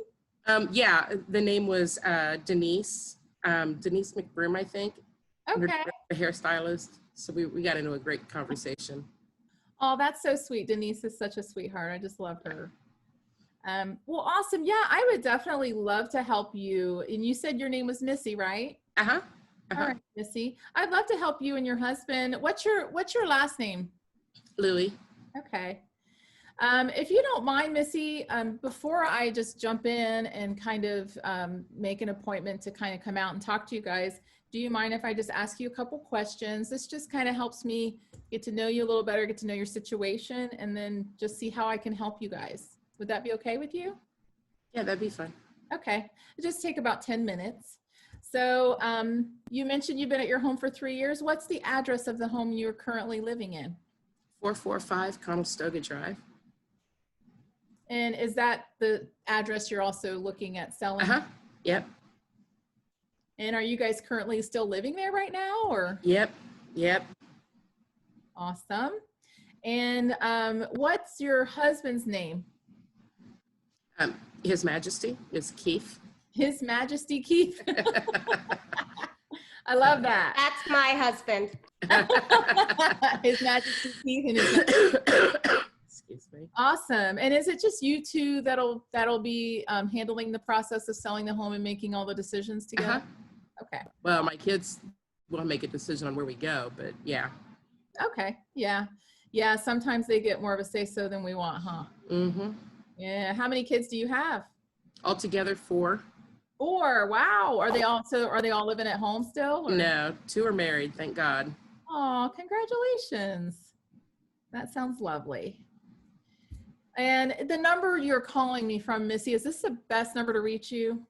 Yeah, the name was Denise McBroom, I think. Okay. The hairstylist. So we got into a great conversation. Oh, that's so sweet. Denise is such a sweetheart. I just love her. Well, awesome. Yeah, I would definitely love to help you. And you said your name was Missy, right? Uh-huh. All right, Missy. I'd love to help you and your husband. What's your last name? Louie. Okay. If you don't mind, Missy, before I just jump in and kind of make an appointment to kind of come out and talk to you guys, do you mind if I just ask you a couple questions? This just kind of helps me get to know you a little better, get to know your situation, and then just see how I can help you guys. Would that be okay with you? Yeah, that'd be fun. Okay. It'll just take about 10 minutes. So you mentioned you've been at your home for 3 years. What's the address of the home you're currently living in? 445 Conestoga Drive. And is that the address you're also looking at selling? Uh-huh. Yep. And are you guys currently still living there right now, or? Yep. Yep. Awesome. And what's your husband's name? His Majesty is Keith. His Majesty Keith. I love that. That's my husband. His Majesty Keith and his Excuse me. Awesome. And is it just you two that'll be handling the process of selling the home and making all the decisions together? Uh-huh. Okay. Well, my kids, we'll make a decision on where we go, but yeah. Okay. Yeah. Yeah. Sometimes they get more of a say so than we want, huh? Mm-hmm. Yeah. How many kids do you have? Altogether 4. 4. Wow. Are they all living at home still? Or? No, 2 are married, thank God. Oh, congratulations. That sounds lovely. And the number you're calling me from, Missy, is this the best number to reach you?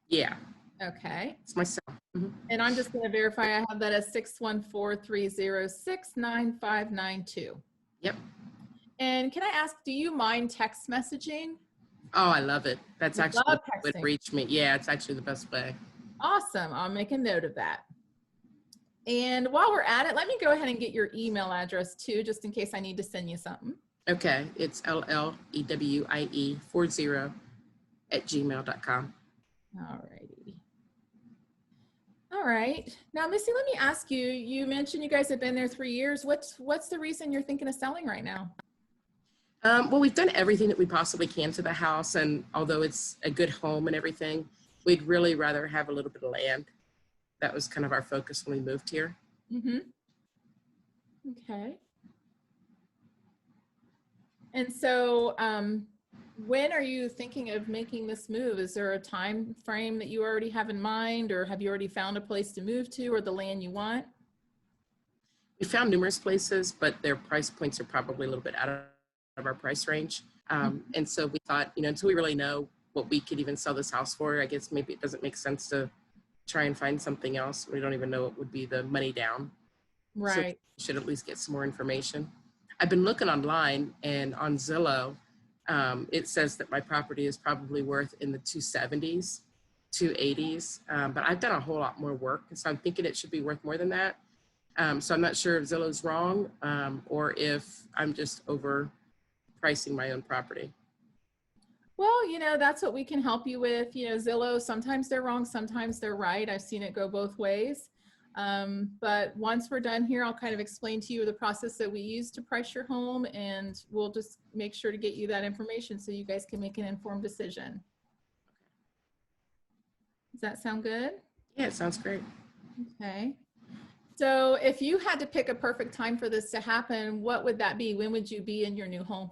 Yeah, Okay. it's myself. Mhm. And I'm just going to verify I have that as 614-306-9592. Yep. And can I ask, do you mind text messaging? Oh, I love it. That's You actually love what texting. reached me. Yeah, it's actually the best way. Awesome. I'll make a note of that. And while we're at it, let me go ahead and get your email address too, just in case I need to send you something. Okay, it's LLEWIE40@gmail.com. All righty. All right. Now, Missy, let me ask you, you mentioned you guys have been there 3 years. What's the reason you're thinking of selling right now? Well, we've done everything that we possibly can to the house, and although it's a good home and everything, we'd really rather have a little bit of land. That was kind of our focus when we moved here. Mm-hmm. Okay. And so, when are you thinking of making this move? Is there a time frame that you already have in mind, or have you already found a place to move to or the land you want? We found numerous places, but their price points are probably a little bit out of our price range. And so we thought, until we really know what we could even sell this house for, I guess maybe it doesn't make sense to try and find something else. We don't even know what would be the money down. Right. So we should at least get some more information. I've been looking online, and on Zillow, it says that my property is probably worth in the 270s, 280s, but I've done a whole lot more work. So I'm thinking it should be worth more than that. So I'm not sure if Zillow's wrong, or if I'm just overpricing my own property. Well, that's what we can help you with. Zillow, sometimes they're wrong, sometimes they're right. I've seen it go both ways. But once we're done here, I'll kind of explain to you the process that we use to price your home, and we'll just make sure to get you that information so you guys can make an informed decision. Does that sound good? Yeah, it sounds great. Okay. So if you had to pick a perfect time for this to happen, what would that be? When would you be in your new home?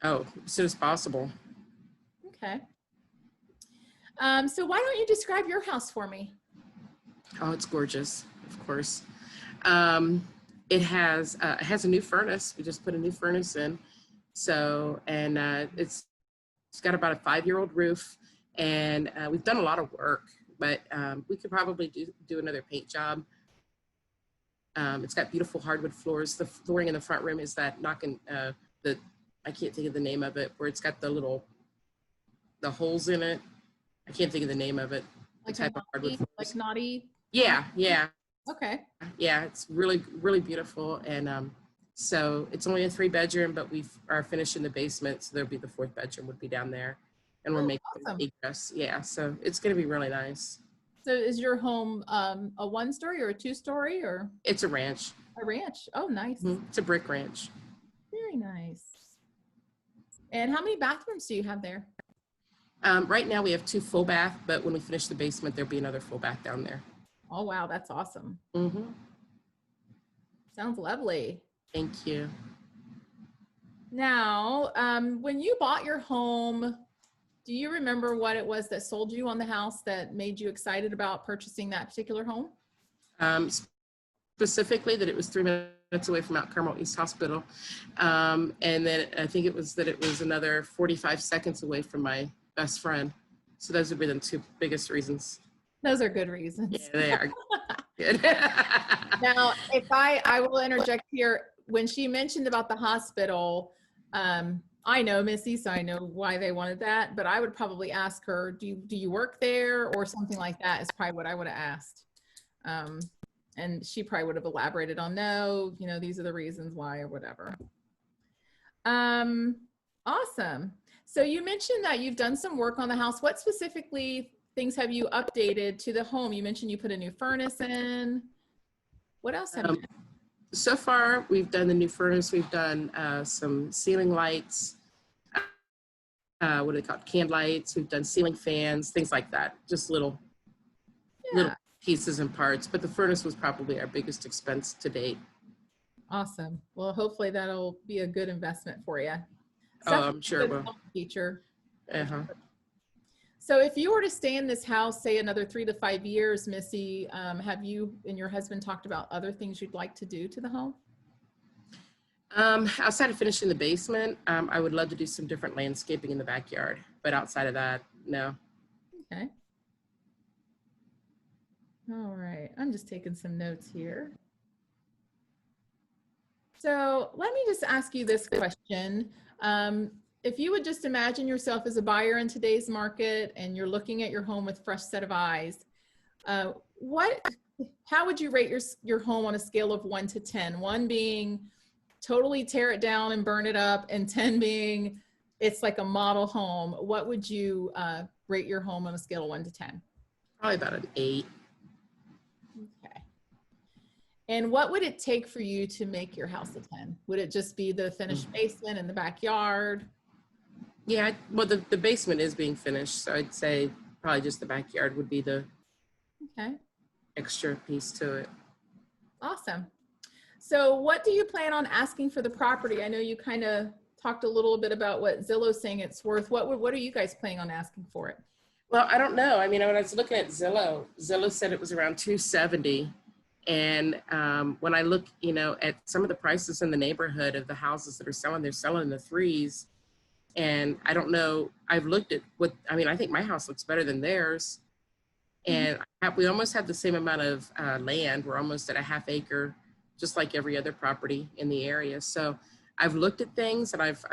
Oh, as soon as possible. Okay. So why don't you describe your house for me? Oh, it's gorgeous, of course. It has a new furnace. We just put a new furnace in. So, and it's got about a 5-year-old roof, and we've done a lot of work, but we could probably do another paint job. It's got beautiful hardwood floors. The flooring in the front room is that I can't think of the name of it, where it's got the holes in it. I can't think of the name of it. Like the type of hardwood floors. Like knotty? Yeah. Okay. Yeah, it's really, really beautiful. And so it's only a 3-bedroom, but we are finishing the basement. So there'll be the 4th bedroom would be down there. And we're making awesome. egress. Yeah, so it's going to be really nice. So is your home a 1-story or a 2-story, or? It's a ranch. A ranch. Oh, nice. Mm-hmm. It's a brick ranch. Very nice. And how many bathrooms do you have there? Right now we have 2 full bath, but when we finish the basement, there'll be another full bath down there. Oh, wow. That's awesome. Mm-hmm. Sounds lovely. Thank you. Now, when you bought your home, do you remember what it was that sold you on the house that made you excited about purchasing that particular home? Specifically that it was 3 minutes away from Mount Carmel East Hospital. And then I think it was that it was another 45 seconds away from my best friend. So those would be the 2 biggest reasons. Those are good reasons. Yeah, they are good. Now, if I will interject here, when she mentioned about the hospital, I know Missy, so I know why they wanted that, but I would probably ask her, do you work there, or something like that is probably what I would have asked. And she probably would have elaborated on, no, these are the reasons why, or whatever. Awesome. So you mentioned that you've done some work on the house. What specifically things have you updated to the home? You mentioned you put a new furnace in. What else have you done? So far, we've done the new furnace. We've done some ceiling lights. What are they called? Can lights. We've done ceiling fans, things like that. Just little pieces and parts, but the furnace was probably our biggest expense to date. Awesome. Well, hopefully that'll be a good investment for you. Oh, I'm sure it will. Feature. Uh-huh. So if you were to stay in this house, say another 3 to 5 years, Missy, have you and your husband talked about other things you'd like to do to the home? Outside of finishing the basement, I would love to do some different landscaping in the backyard, but outside of that, no. Okay. All right. I'm just taking some notes here. So let me just ask you this question. If you would just imagine yourself as a buyer in today's market and you're looking at your home with a fresh set of eyes, how would you rate your home on a scale of 1 to 10? 1 being totally tear it down and burn it up, and 10 being it's like a model home. What would you rate your home on a scale of 1 to 10? Probably about an 8. Okay. And what would it take for you to make your house a 10? Would it just be the finished basement and the backyard? Yeah, well, the basement is being finished, so I'd say probably just the backyard would be the extra piece to it. Awesome. So what do you plan on asking for the property? I know you kind of talked a little bit about what Zillow's saying it's worth. What are you guys planning on asking for it? Well, I don't know. I mean, when I was looking at Zillow said it was around 270. And when I look, at some of the prices in the neighborhood of the houses that are selling, they're selling in the 3s. And I don't know, I've looked at I think my house looks better than theirs. And we almost have the same amount of land. We're almost at a half acre, just like every other property in the area. So I've looked at things, and I've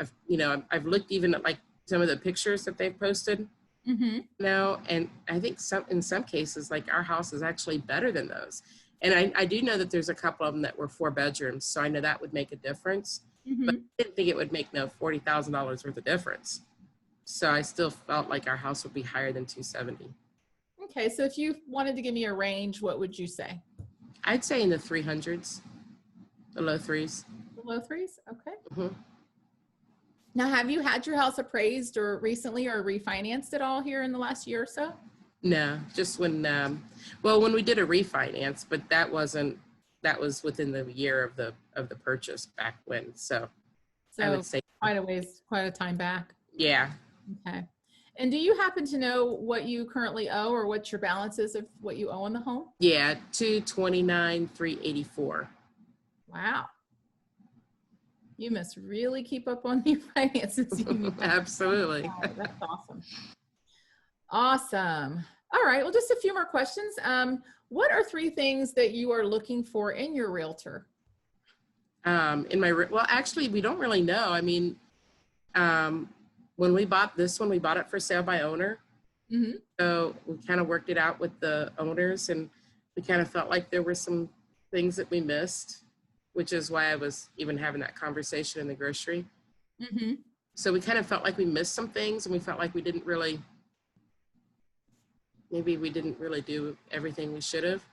looked even at like some of the pictures that they've posted. And I think in some cases, like our house is actually better than those. And I do know that there's a couple of them that were 4 bedrooms. So I know that would make a difference. But I didn't think it would make $40,000 worth of difference. So I still felt like our house would be higher than 270. Okay, so if you wanted to give me a range, what would you say? I'd say in the 300s, the low 3s. The low 3s? Okay. Now, have you had your house appraised or recently or refinanced at all here in the last year or so? No, just when we did a refinance, but that was within the year of the purchase back when. So I would say quite a time back. Yeah. Okay. And do you happen to know what you currently owe or what your balance is of what you owe on the home? Yeah, $229,384. Wow. You must really keep up on your finances. Absolutely. Wow, that's awesome. Awesome. All right. Well, just a few more questions. What are 3 things that you are looking for in your realtor? Actually, we don't really know. I mean, when we bought this one, we bought it for sale by owner. So we kind of worked it out with the owners, and we kind of felt like there were some things that we missed, which is why I was even having that conversation in the grocery. So we kind of felt like we missed some things, and we felt like we didn't really do everything we should have.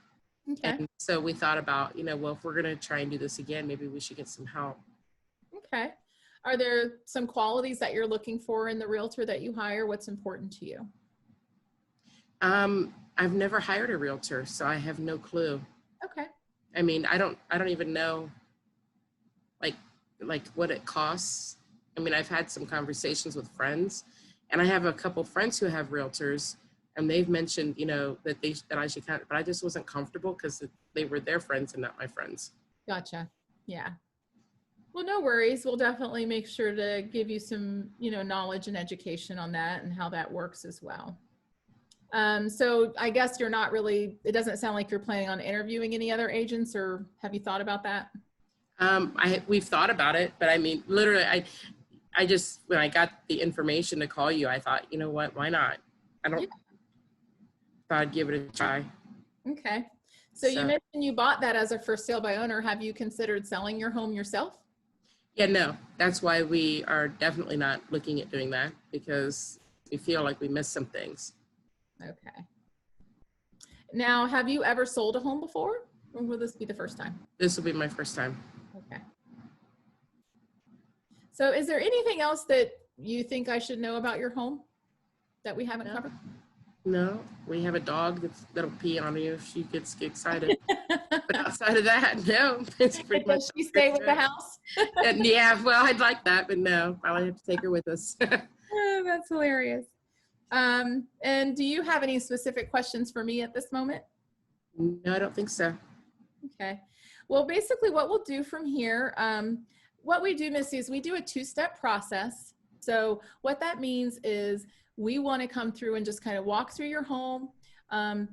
Okay. And so we thought about, well, if we're going to try and do this again, maybe we should get some help. Okay. Are there some qualities that you're looking for in the realtor that you hire? What's important to you? I've never hired a realtor, so I have no clue. Okay. I mean, I don't even know like what it costs. I mean, I've had some conversations with friends, and I have a couple friends who have realtors, and they've mentioned, that I should kind of, but I just wasn't comfortable because they were their friends and not my friends. Gotcha. Yeah. Well, no worries. We'll definitely make sure to give you some, knowledge and education on that and how that works as well. So I guess it doesn't sound like you're planning on interviewing any other agents, or have you thought about that? We've thought about it, but I mean, literally, I just, when I got the information to call you, I thought, you know what, why not? Thought I'd give it a try. Okay. So you mentioned you bought that as a for sale by owner. Have you considered selling your home yourself? Yeah, no, that's why we are definitely not looking at doing that, because we feel like we missed some things. Okay. Now, have you ever sold a home before, or will this be the first time? This will be my first time. Okay. So is there anything else that you think I should know about your home that we haven't covered? No, we have a dog that'll pee on you if she gets excited. But outside of that, no, it's pretty much. Does she stay with the house? And yeah, well, I'd like that, but no, probably have to take her with us. Oh, that's hilarious. And do you have any specific questions for me at this moment? No, I don't think so. Okay. Well, basically what we'll do from here, what we do, Missy, is we do a two-step process. So what that means is we want to come through and just kind of walk through your home.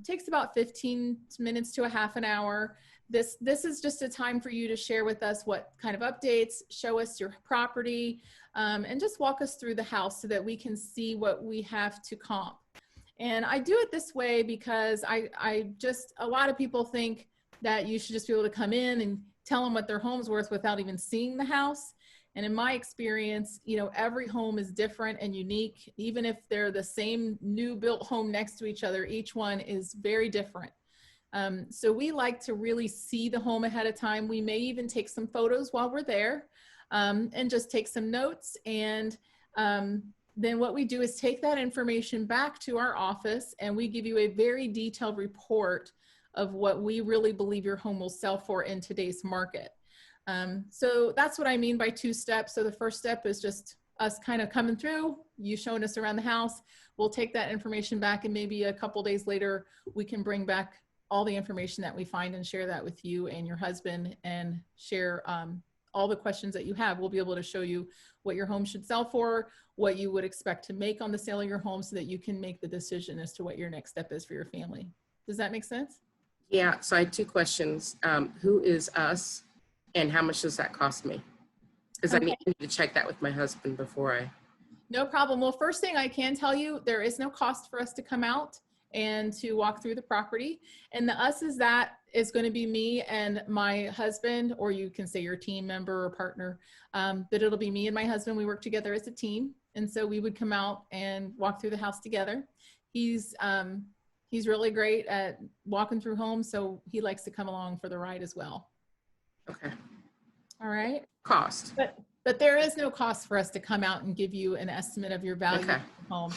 Takes about 15 minutes to a half an hour. This is just a time for you to share with us what kind of updates, show us your property, and just walk us through the house so that we can see what we have to comp. And I do it this way because a lot of people think that you should just be able to come in and tell them what their home's worth without even seeing the house. And in my experience, you know, every home is different and unique. Even if they're the same new built home next to each other, each one is very different. So we like to really see the home ahead of time. We may even take some photos while we're there, and just take some notes. And then what we do is take that information back to our office, and we give you a very detailed report of what we really believe your home will sell for in today's market. So that's what I mean by two steps. So the first step is just us kind of coming through, you showing us around the house. We'll take that information back, and maybe a couple days later, we can bring back all the information that we find and share that with you and your husband, and share all the questions that you have. We'll be able to show you what your home should sell for, what you would expect to make on the sale of your home, so that you can make the decision as to what your next step is for your family. Does that make sense? Yeah, so I had two questions. Who is us, and how much does that cost me? Because Okay. I need to check that with my husband before I. No problem. Well, first thing I can tell you, there is no cost for us to come out and to walk through the property. And the us is going to be me and my husband, or you can say your team member or partner, but it'll be me and my husband. We work together as a team. And so we would come out and walk through the house together. He's really great at walking through homes, so he likes to come along for the ride as well. Okay. All right. Cost. But there is no cost for us to come out and give you an estimate of your value Okay. of your home.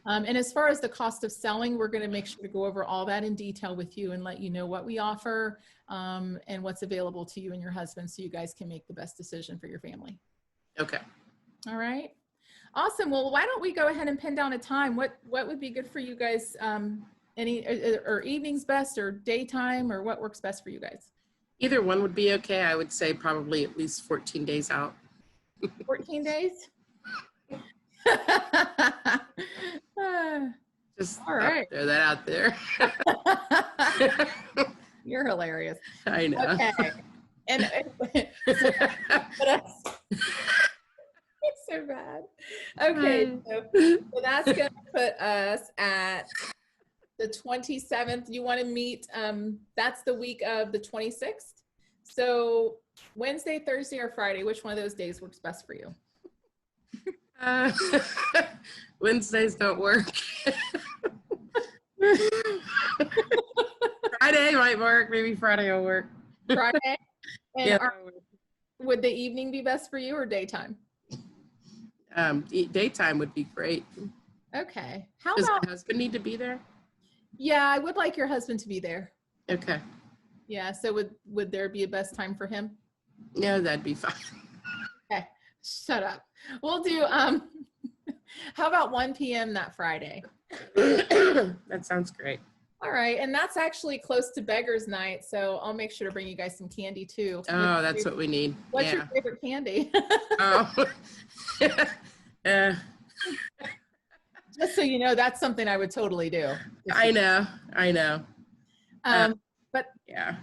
And as far as the cost of selling, we're going to make sure to go over all that in detail with you and let you know what we offer, and what's available to you and your husband, so you guys can make the best decision for your family. Okay. All right. Awesome. Well, why don't we go ahead and pin down a time? What would be good for you guys? Or evenings best, or daytime, or what works best for you guys? Either one would be okay. I would say probably at least 14 days out. 14 days? Just All right. throw that out there. You're hilarious. I know. Okay. And it's so bad. Okay. So that's going to put us at the 27th. You want to meet, that's the week of the 26th. So Wednesday, Thursday, or Friday, which one of those days works best for you? Wednesdays don't work. Friday might work. Maybe Friday will work. Friday? And Yeah. would the evening be best for you, or daytime? Daytime would be great. Okay. How Does about, my husband need to be there? yeah, I would like your husband to be there. Okay. Yeah. So would there be a best time for him? No, that'd be fine. Okay. Shut up. We'll do, how about 1 p.m. that Friday? That sounds great. All right. And that's actually close to Beggar's Night, so I'll make sure to bring you guys some candy too. Oh, that's what we need. What's Yeah. your favorite candy? Oh. Just so you know, that's something I would totally do. I know. But Yeah.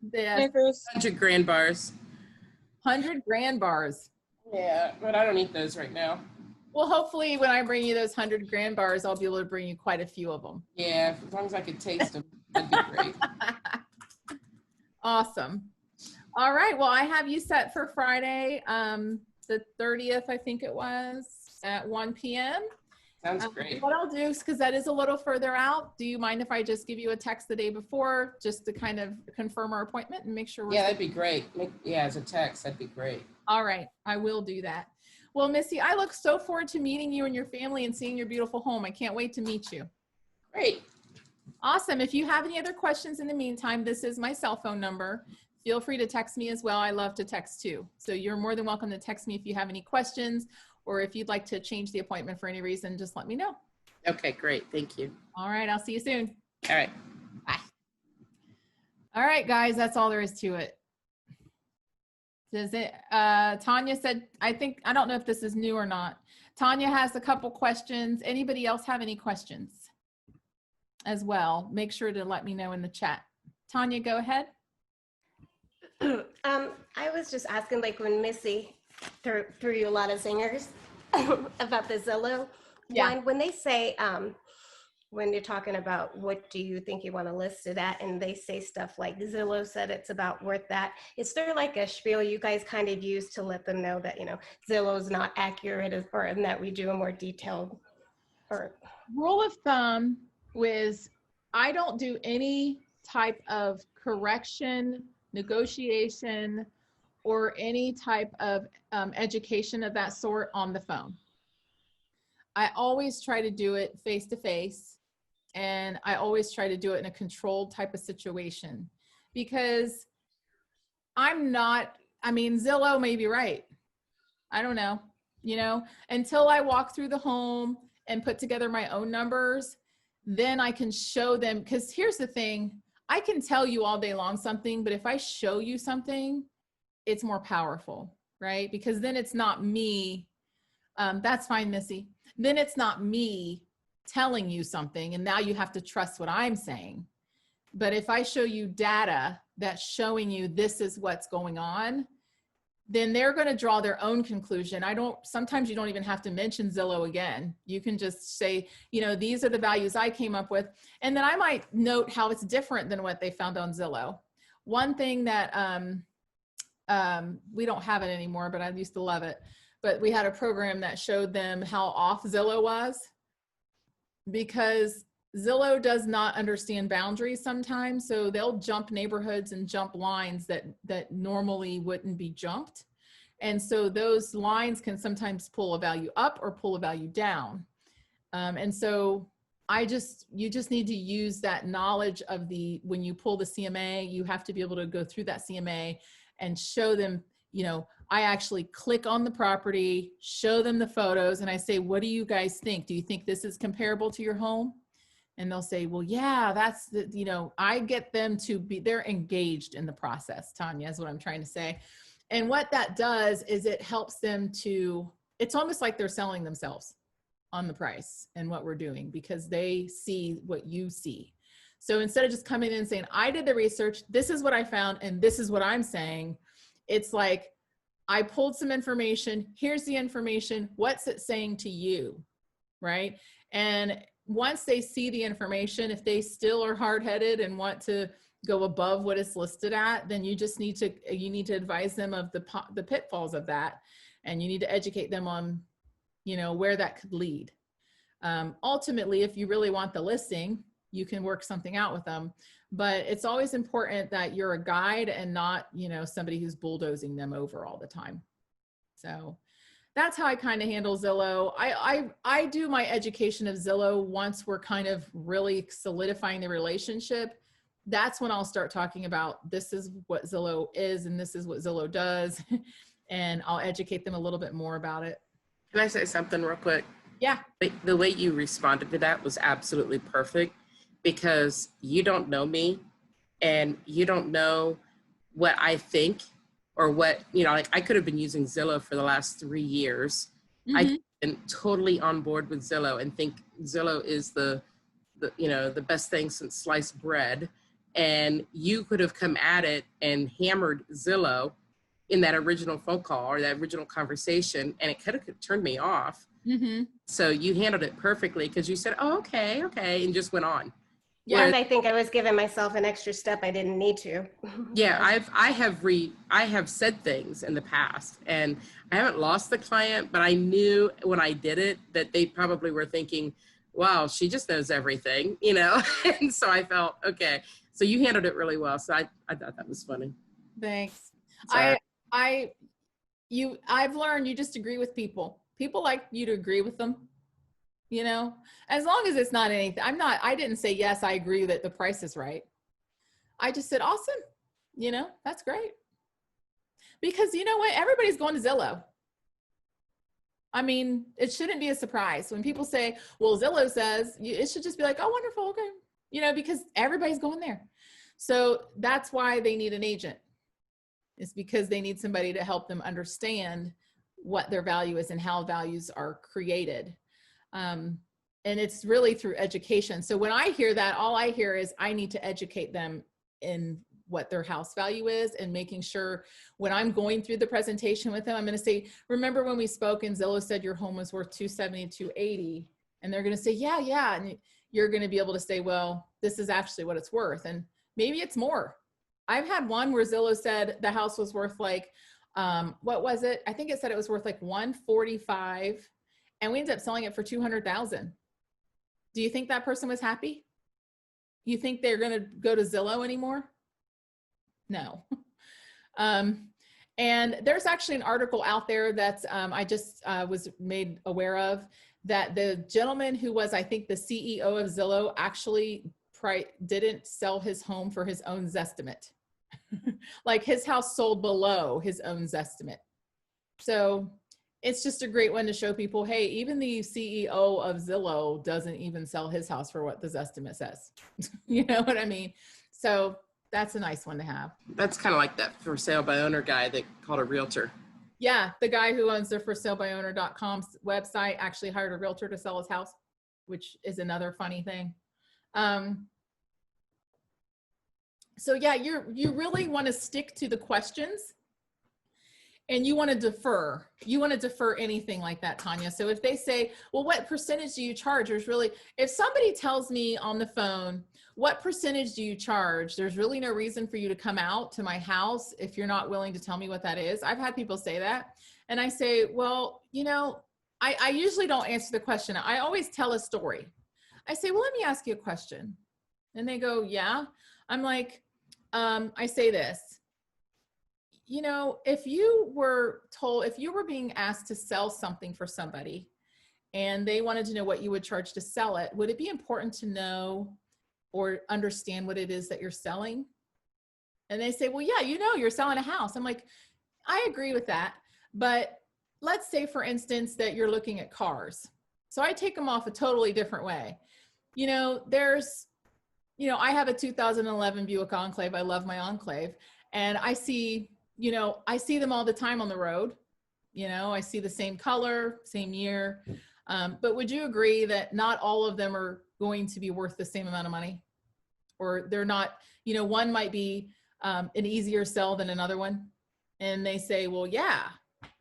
the Snickers. 100 grand bars. 100 grand bars. Yeah, but I don't eat those right now. Well, hopefully when I bring you those 100 grand bars, I'll be able to bring you quite a few of them. Yeah, as long as I could taste them, that'd be great. Awesome. All right. Well, I have you set for Friday, the 30th, I think it was, at 1 p.m. Sounds great. What I'll do is, because that is a little further out, do you mind if I just give you a text the day before, just to kind of confirm our appointment and make sure we're Yeah, that'd be great. Yeah, as a text, that'd be great. all right? I will do that. Well, Missy, I look so forward to meeting you and your family and seeing your beautiful home. I can't wait to meet you. Great. Awesome. If you have any other questions in the meantime, this is my cell phone number. Feel free to text me as well. I love to text too. So you're more than welcome to text me if you have any questions, or if you'd like to change the appointment for any reason, just let me know. Okay, great. Thank you. All right. I'll see you soon. All right. Bye. All right, guys, that's all there is to it. Does it, Tanya said, I don't know if this is new or not. Tanya has a couple questions. Anybody else have any questions as well? Make sure to let me know in the chat. Tanya, go ahead. I was just asking, like when Missy threw you a lot of zingers about the Zillow one, when they say, when you're talking about what do you think you want to list it at, and they say stuff like Zillow said it's about worth that, is there like a spiel you guys kind of use to let them know that, you know, Zillow's not accurate, or and that we do a more detailed, or Rule of thumb is I don't do any type of correction, negotiation, or any type of education of that sort on the phone. I always try to do it face to face, and I always try to do it in a controlled type of situation, because Zillow may be right. I don't know, until I walk through the home and put together my own numbers, then I can show them. Because here's the thing, I can tell you all day long something, but if I show you something, it's more powerful, right? Because then it's not me. That's fine, Missy. Then it's not me telling you something, and now you have to trust what I'm saying. But if I show you data that's showing you this is what's going on, then they're going to draw their own conclusion. Sometimes you don't even have to mention Zillow again. You can just say, these are the values I came up with. And then I might note how it's different than what they found on Zillow. One thing that, we don't have it anymore, but I used to love it. But we had a program that showed them how off Zillow was, because Zillow does not understand boundaries sometimes. So they'll jump neighborhoods and jump lines that normally wouldn't be jumped. And so those lines can sometimes pull a value up or pull a value down. And so you just need to use that knowledge of when you pull the CMA, you have to be able to go through that CMA and show them, I actually click on the property, show them the photos, and I say, what do you guys think? Do you think this is comparable to your home? And they'll say, well, yeah, that's I get them to they're engaged in the process, Tanya, is what I'm trying to say. And what that does is it helps them it's almost like they're selling themselves on the price and what we're doing, because they see what you see. So instead of just coming in and saying, I did the research, this is what I found, and this is what I'm saying, it's like, I pulled some information, here's the information, what's it saying to you, right? And once they see the information, if they still are hard-headed and want to go above what it's listed at, then you need to advise them of the pitfalls of that, and you need to educate them on, where that could lead. Ultimately, if you really want the listing, you can work something out with them, but it's always important that you're a guide and not, somebody who's bulldozing them over all the time. So that's how I kind of handle Zillow. I do my education of Zillow once we're kind of really solidifying the relationship. That's when I'll start talking about, this is what Zillow is and this is what Zillow does. And I'll educate them a little bit more about it. Can I say something real quick? Yeah. The way you responded to that was absolutely perfect, because you don't know me and you don't know what I think or what, like I could have been using Zillow for the last 3 years. Mm-hmm. I've been totally on board with Zillow and think Zillow is the best thing since sliced bread. And you could have come at it and hammered Zillow in that original phone call or that original conversation, and it could have turned me off. Mm-hmm. So you handled it perfectly, because you said, oh, okay, and just went on. Yeah, and I think I was giving myself an extra step I didn't need to. Yeah, I have said things in the past, and I haven't lost the client, but I knew when I did it that they probably were thinking, wow, she just knows everything, And so I felt, okay. So you handled it really well. So I thought that was funny. Thanks. Sorry. I've learned you just agree with people. People like you to agree with them. you know, as long as it's not anything. I didn't say, yes, I agree that the price is right. I just said, awesome. You know, that's great. Because you know what? Everybody's going to Zillow. I mean, it shouldn't be a surprise when people say, well, Zillow says, it should just be like, oh, wonderful. Okay. You know, because everybody's going there. So that's why they need an agent. It's because they need somebody to help them understand what their value is and how values are created. And it's really through education. So when I hear that, all I hear is I need to educate them in what their house value is, and making sure when I'm going through the presentation with them, I'm going to say, remember when we spoke and Zillow said your home was worth 270, 280, and they're going to say, yeah. And you're going to be able to say, well, this is actually what it's worth. And maybe it's more. I've had one where Zillow said the house was worth like, what was it? I think it said it was worth like 145, and we ended up selling it for 200,000. Do you think that person was happy? You think they're going to go to Zillow anymore? No. And there's actually an article out there that's I just was made aware of, that the gentleman who was, I think, the CEO of Zillow actually didn't sell his home for his own Zestimate. Like his house sold below his own Zestimate. So it's just a great one to show people, hey, even the CEO of Zillow doesn't even sell his house for what the Zestimate says. You know what I mean? So that's a nice one to have. That's kind of like that for sale by owner guy that called a realtor. Yeah, the guy who owns the forsalebyowner.com website actually hired a realtor to sell his house, which is another funny thing. So yeah, you really want to stick to the questions, and you want to defer. You want to defer anything like that, Tanya. So if they say, well, what percentage do you charge? There's really, if somebody tells me on the phone, what percentage do you charge? There's really no reason for you to come out to my house if you're not willing to tell me what that is. I've had people say that. And I say, well, you know, I usually don't answer the question. I always tell a story. I say, well, let me ask you a question. And they go, yeah. I'm like, I say this, you know, if you were being asked to sell something for somebody and they wanted to know what you would charge to sell it, would it be important to know or understand what it is that you're selling? And they say, well, yeah, you know, you're selling a house. I'm like, I agree with that. But let's say, for instance, that you're looking at cars. So I take them off a totally different way. You know, I have a 2011 Buick Enclave. I love my Enclave. And I see them all the time on the road. You know, I see the same color, same year. But would you agree that not all of them are going to be worth the same amount of money? Or they're not, you know, one might be an easier sell than another one. And they say, well, yeah,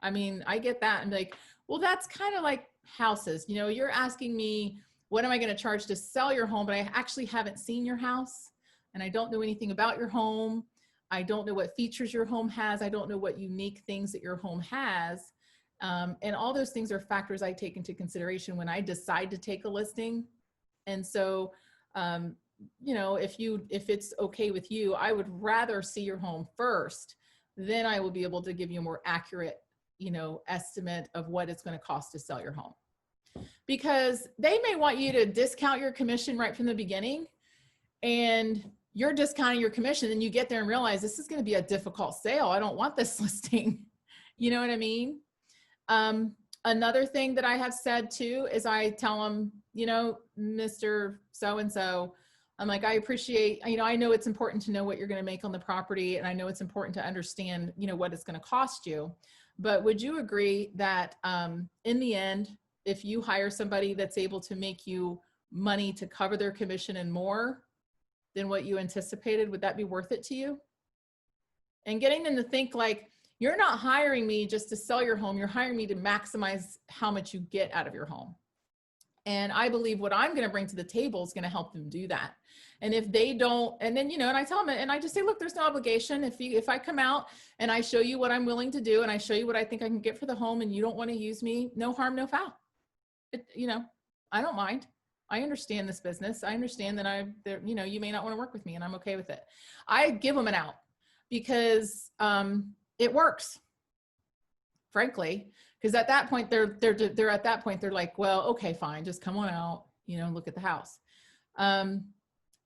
I mean, I get that. And like, well, that's kind of like houses. You know, you're asking me, what am I going to charge to sell your home? But I actually haven't seen your house, and I don't know anything about your home. I don't know what features your home has. I don't know what unique things that your home has. And all those things are factors I take into consideration when I decide to take a listing. And so, you know, if it's okay with you, I would rather see your home first. Then I will be able to give you a more accurate, you know, estimate of what it's going to cost to sell your home. Because they may want you to discount your commission right from the beginning, and you're discounting your commission, and you get there and realize this is going to be a difficult sale. I don't want this listing. You know what I mean? Another thing that I have said too is I tell them, you know, Mr. So-and-so, I'm like, I appreciate, you know, I know it's important to know what you're going to make on the property, and I know it's important to understand, you know, what it's going to cost you. But would you agree that in the end, if you hire somebody that's able to make you money to cover their commission and more than what you anticipated, would that be worth it to you? And getting them to think like, you're not hiring me just to sell your home. You're hiring me to maximize how much you get out of your home. And I believe what I'm going to bring to the table is going to help them do that. And if they don't, and then, you know, and I tell them, and I just say, look, there's no obligation. If I come out and I show you what I'm willing to do, and I show you what I think I can get for the home, and you don't want to use me, no harm, no foul. You know, I don't mind. I understand this business. I understand that you know, you may not want to work with me, and I'm okay with it. I give them an out because it works. frankly, because at that point they're at that point they're like, well, okay, fine, just come on out, you know, look at the house. And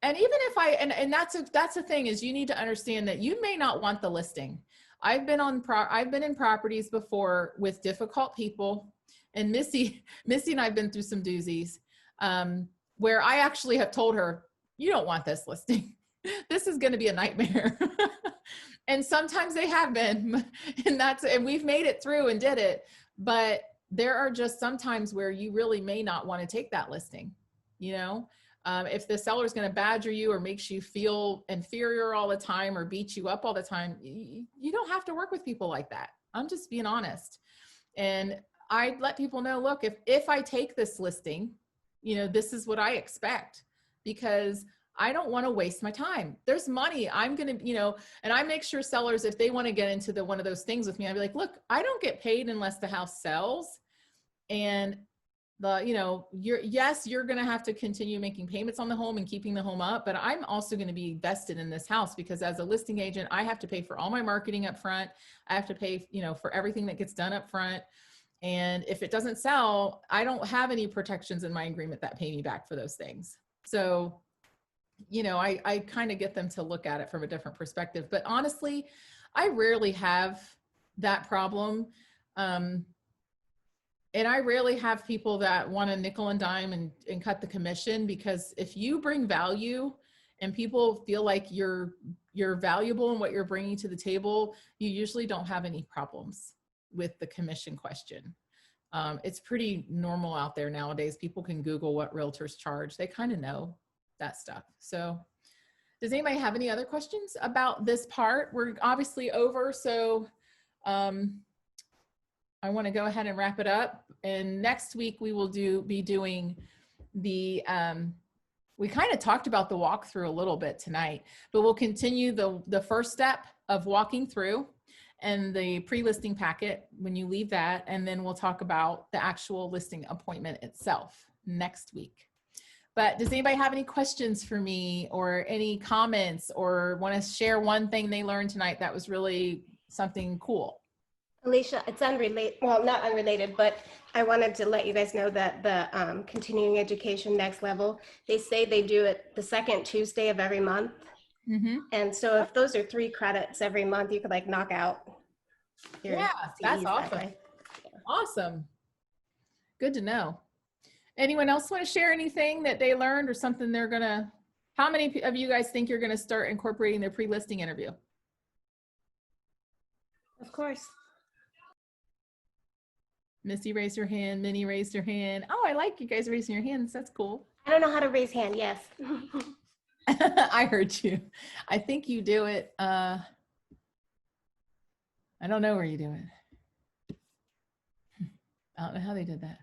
even if and that's the thing, is you need to understand that you may not want the listing. I've been in properties before with difficult people, and Missy and I've been through some doozies, where I actually have told her, you don't want this listing. This is going to be a nightmare. And sometimes they have been, and we've made it through and did it. But there are just some times where you really may not want to take that listing, you know? If the seller is going to badger you or makes you feel inferior all the time or beat you up all the time, you don't have to work with people like that. I'm just being honest. And I let people know, look, if I take this listing, you know, this is what I expect, because I don't want to waste my time. There's money. I'm going to, you know, and I make sure sellers, if they want to get into one of those things with me, I'd be like, look, I don't get paid unless the house sells. And you know, you're going to have to continue making payments on the home and keeping the home up, but I'm also going to be vested in this house, because as a listing agent, I have to pay for all my marketing up front. I have to pay, you know, for everything that gets done up front. And if it doesn't sell, I don't have any protections in my agreement that pay me back for those things. So, you know, I kind of get them to look at it from a different perspective, but honestly, I rarely have that problem. And I rarely have people that want to nickel and dime and cut the commission, because if you bring value and people feel like you're valuable in what you're bringing to the table, you usually don't have any problems with the commission question. It's pretty normal out there nowadays. People can Google what realtors charge. They kind of know that stuff. So does anybody have any other questions about this part? We're obviously over. So I want to go ahead and wrap it up. And next week we will be doing the, we kind of talked about the walkthrough a little bit tonight, but we'll continue the first step of walking through and the pre-listing packet when you leave that. And then we'll talk about the actual listing appointment itself next week. But does anybody have any questions for me or any comments, or want to share one thing they learned tonight that was really something cool? Alicia, it's unrelated, well, not unrelated, but I wanted to let you guys know that the continuing education next level, they say they do it the second Tuesday of every month. Mm-hmm. And so if those are 3 credits every month, you could like knock out your that's CEs awesome. that way. Awesome. Good to know. Anyone else want to share anything that they learned or something they're going to, how many of you guys think you're going to start incorporating their pre-listing interview? Of course. Missy raised her hand, Minnie raised her hand. Oh, I like you guys raising your hands. That's cool. I don't know how to raise hand, yes. I heard you. I think you do it. I don't know where you do it. I don't know how they did that.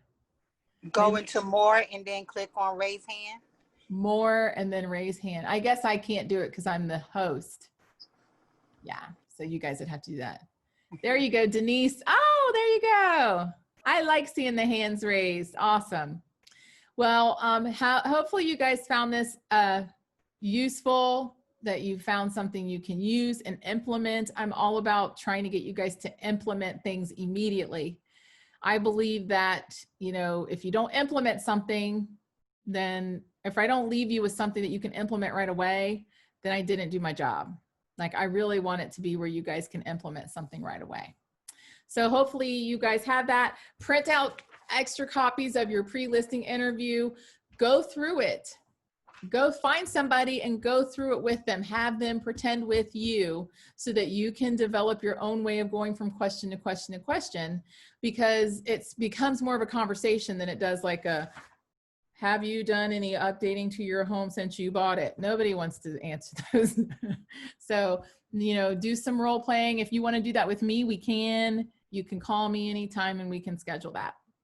Go into more and then click on raise hand. More and then raise hand. I guess I can't do it because I'm the host. Yeah, so you guys would have to do that. There you go, Denise. Oh, there you go. I like seeing the hands raised. Awesome. Well, hopefully you guys found this useful, that you found something you can use and implement. I'm all about trying to get you guys to implement things immediately. I believe that, you know, if you don't implement something, then if I don't leave you with something that you can implement right away, then I didn't do my job. Like, I really want it to be where you guys can implement something right away. So hopefully you guys have that. Print out extra copies of your pre-listing interview. Go through it. Go find somebody and go through it with them. Have them pretend with you so that you can develop your own way of going from question to question to question, because it becomes more of a conversation than it does like a, have you done any updating to your home since you bought it? Nobody wants to answer those. So, you know, do some role playing. If you want to do that with me, we can. You can call me anytime and we can schedule that.